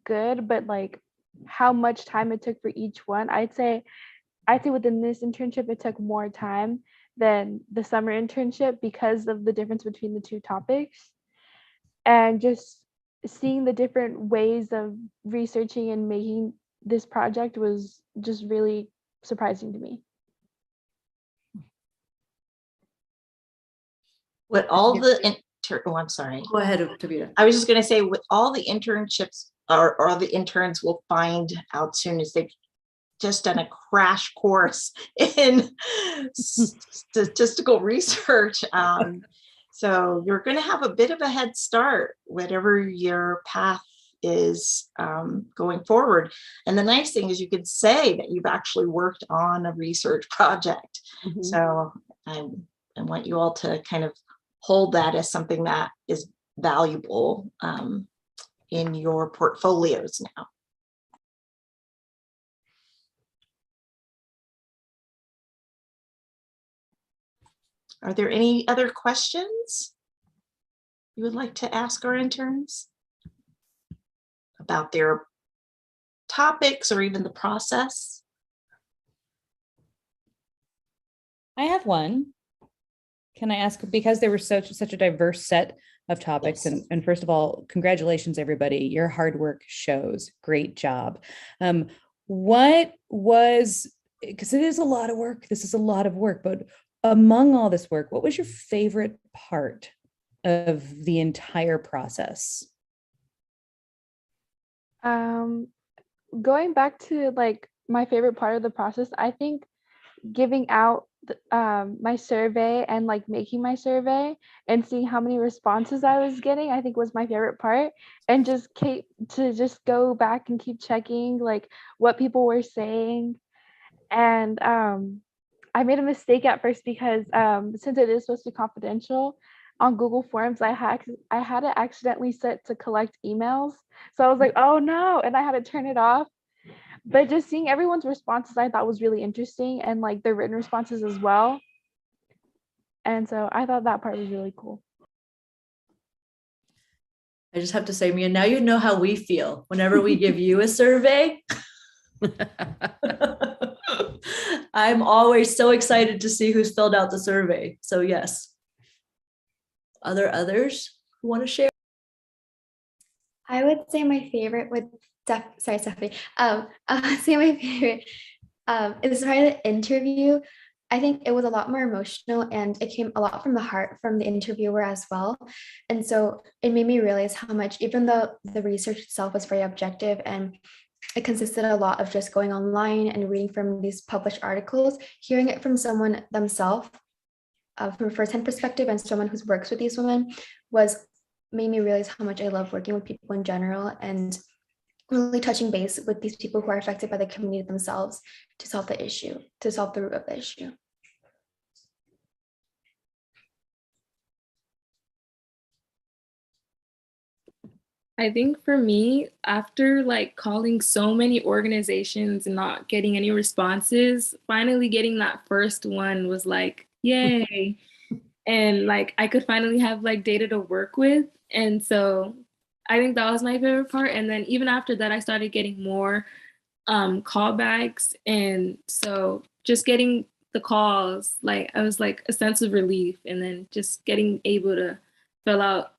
good, but like how much time it took for each one, I'd say within this internship, it took more time than the summer internship because of the difference between the two topics. And just seeing the different ways of researching and making this project was just really surprising to me. With all the I'm sorry. Go ahead, Tavita. I was just going to say, with all the internships or all the interns will find out soon as they've just done a crash course in statistical research. So you're going to have a bit of a head start, whatever your path is going forward. And the nice thing is you can say that you've actually worked on a research project. Mm-hmm. So I want you all to kind of hold that as something that is valuable in your portfolios now. Are there any other questions you would like to ask our interns about their topics or even the process? I have one. Can I ask, because there was such a diverse set of topics, yes. and first of all, congratulations, everybody. Your hard work shows. Great job. what was, because it is a lot of work, this is a lot of work, but among all this work, what was your favorite part of the entire process? Going back to like my favorite part of the process, I think giving out my survey and like making my survey and seeing how many responses I was getting, I think was my favorite part. And just just go back and keep checking like what people were saying. And I made a mistake at first because since it is supposed to be confidential, on Google Forms I had it accidentally set to collect emails. So I was like, oh no, and I had to turn it off. But just seeing everyone's responses I thought was really interesting, and like their written responses as well. And so I thought that part was really cool. I just have to say, Mia, now you know how we feel whenever we give you a survey. I'm always so excited to see who's filled out the survey. So yes. Others who want to share? I would say my favorite would sorry, Stephanie. I would say my favorite is probably the interview. I think it was a lot more emotional and it came a lot from the heart from the interviewer as well. And so it made me realize how much, even though the research itself was very objective and it consisted a lot of just going online and reading from these published articles, hearing it from someone themselves, from a first-hand perspective and someone who works with these women made me realize how much I love working with people in general and really touching base with these people who are affected by the community themselves to solve the issue, to solve the root of the issue. I think for me, after like calling so many organizations and not getting any responses, finally getting that first one was like, yay. And like I could finally have like data to work with. And so I think that was my favorite part. And then even after that, I started getting more callbacks. And so just getting the calls, like I was like a sense of relief. And then just getting able to fill out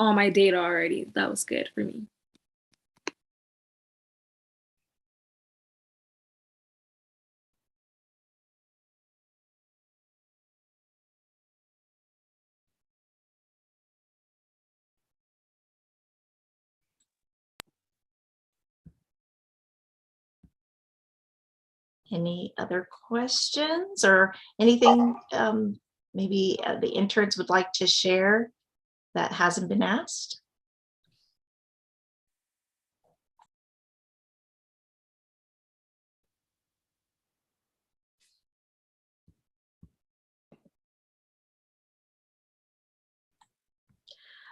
all my data already, that was good for me. Any other questions or anything maybe the interns would like to share that hasn't been asked?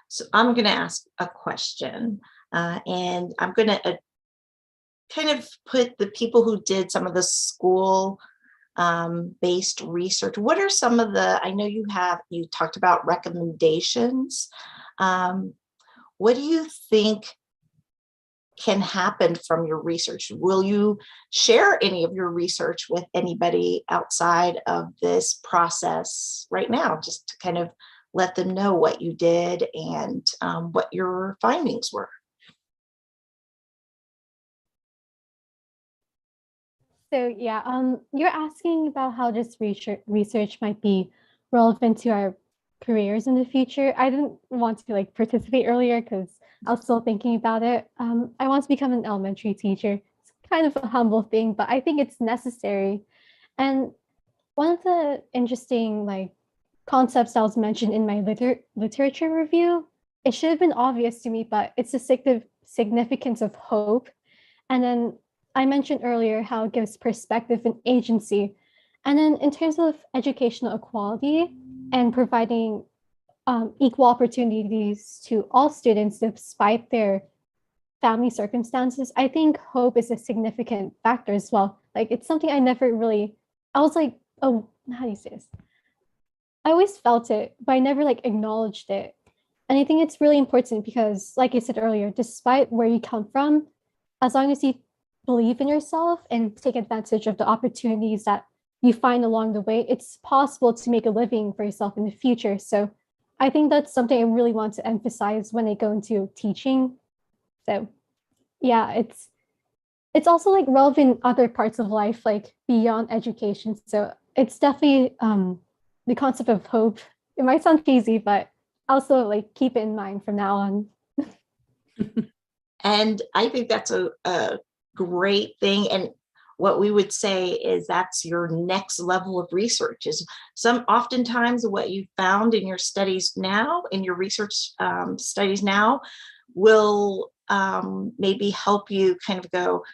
So I'm going to ask a question and I'm going to kind of put the people who did some of the school based research. What are some of the, I know you talked about recommendations. What do you think can happen from your research? Will you share any of your research with anybody outside of this process right now, just to kind of let them know what you did and what your findings were? So yeah, you're asking about how this research might be relevant to our careers in the future. I didn't want to like participate earlier because I was still thinking about it. I want to become an elementary teacher. It's kind of a humble thing, but I think it's necessary. And one of the interesting like concepts that was mentioned in my literature review, it should have been obvious to me, but it's the significance of hope. And then I mentioned earlier how it gives perspective and agency. And then in terms of educational equality and providing equal opportunities to all students despite their family circumstances, I think hope is a significant factor as well. Like it's something I was like, oh, how do you say this? I always felt it, but I never like acknowledged it. And I think it's really important because, like I said earlier, despite where you come from, as long as you believe in yourself and take advantage of the opportunities that you find along the way, it's possible to make a living for yourself in the future. So I think that's something I really want to emphasize when I go into teaching. So yeah, it's also like relevant in other parts of life, like beyond education. So it's definitely the concept of hope. It might sound cheesy, but also like keep it in mind from now on. And I think that's a great thing. And what we would say is that's your next level of research is oftentimes what you found in your studies now, in your research studies now, will maybe help you kind of go,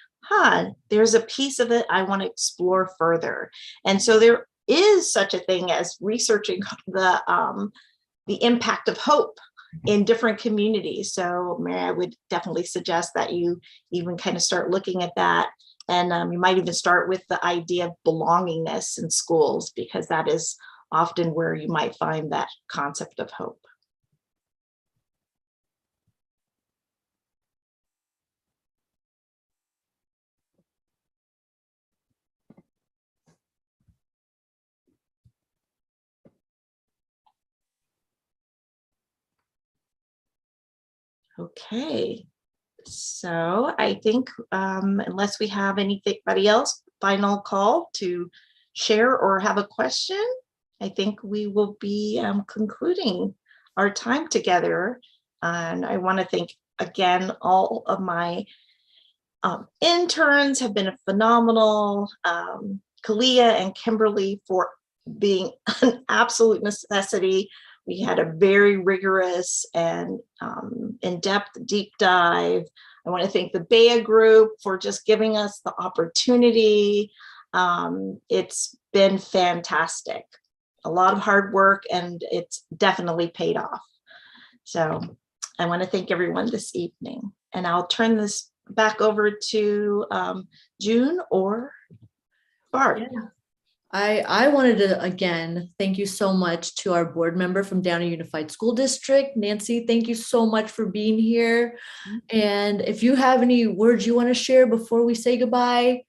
there's a piece of it I want to explore further. And so there is such a thing as researching the impact of hope in different communities. So Mary, I would definitely suggest that you even kind of start looking at that. And you might even start with the idea of belongingness in schools, because that is often where you might find that concept of hope. Okay, so I think unless we have anybody else, final call to share or have a question, I think we will be concluding our time together. And I want to thank again all of my interns have been phenomenal. Kalia and Kimberly for being an absolute necessity. We had a very rigorous and in-depth deep dive. I want to thank the BEA group for just giving us the opportunity. It's been fantastic. A lot of hard work, and it's definitely paid off. So I want to thank everyone this evening, and I'll turn this back over to June or Barb. Yeah. I wanted to, again, thank you so much to our board member from Downey Unified School District. Nancy, thank you so much for being here. And if you have any words you want to share before we say goodbye.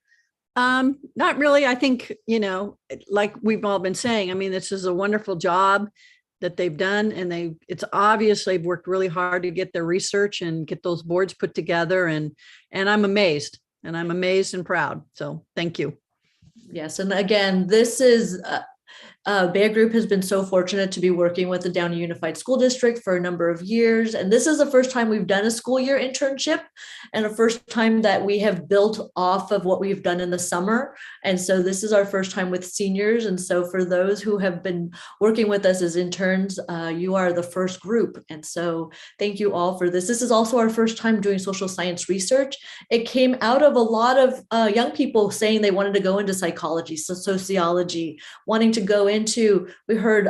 Not really. I think, like we've all been saying, I mean, this is a wonderful job that they've done, and it's obvious they've worked really hard to get their research and get those boards put together. And I'm amazed and proud. So thank you. Yes. And again, this is BEA Group has been so fortunate to be working with the Downey Unified School District for a number of years. And this is the first time we've done a school year internship, and the first time that we have built off of what we've done in the summer. And so this is our first time with seniors. And so for those who have been working with us as interns, you are the first group. And so thank you all for this. This is also our first time doing social science research. It came out of a lot of young people saying they wanted to go into psychology, so sociology, wanting to go into, we heard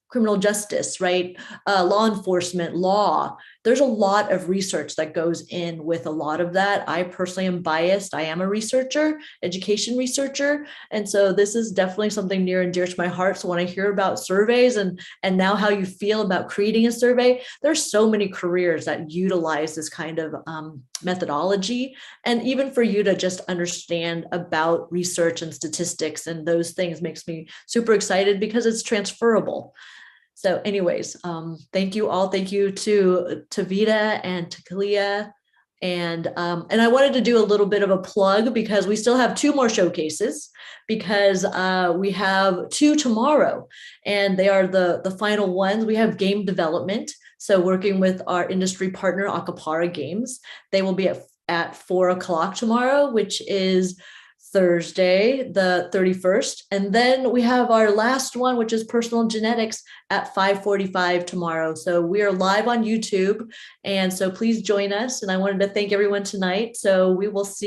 criminal justice, right? Law enforcement, law. There's a lot of research that goes in with a lot of that. I personally am biased. I am a researcher, education researcher. And so this is definitely something near and dear to my heart. So when I hear about surveys and now how you feel about creating a survey, there's so many careers that utilize this kind of methodology. And even for you to just understand about research and statistics and those things makes me super excited, because it's transferable. So anyways, thank you all. Thank you to Vita and to Kalia. And I wanted to do a little bit of a plug, because we still have 2 more showcases, because we have 2 tomorrow, and they are the final ones. We have game development. So working with our industry partner, Acapara Games, they will be at 4:00 tomorrow, which is Thursday, the 31st. And then we have our last one, which is personal genetics, at 5:45 tomorrow. So we are live on YouTube. And so please join us. And I wanted to thank everyone tonight. So we will see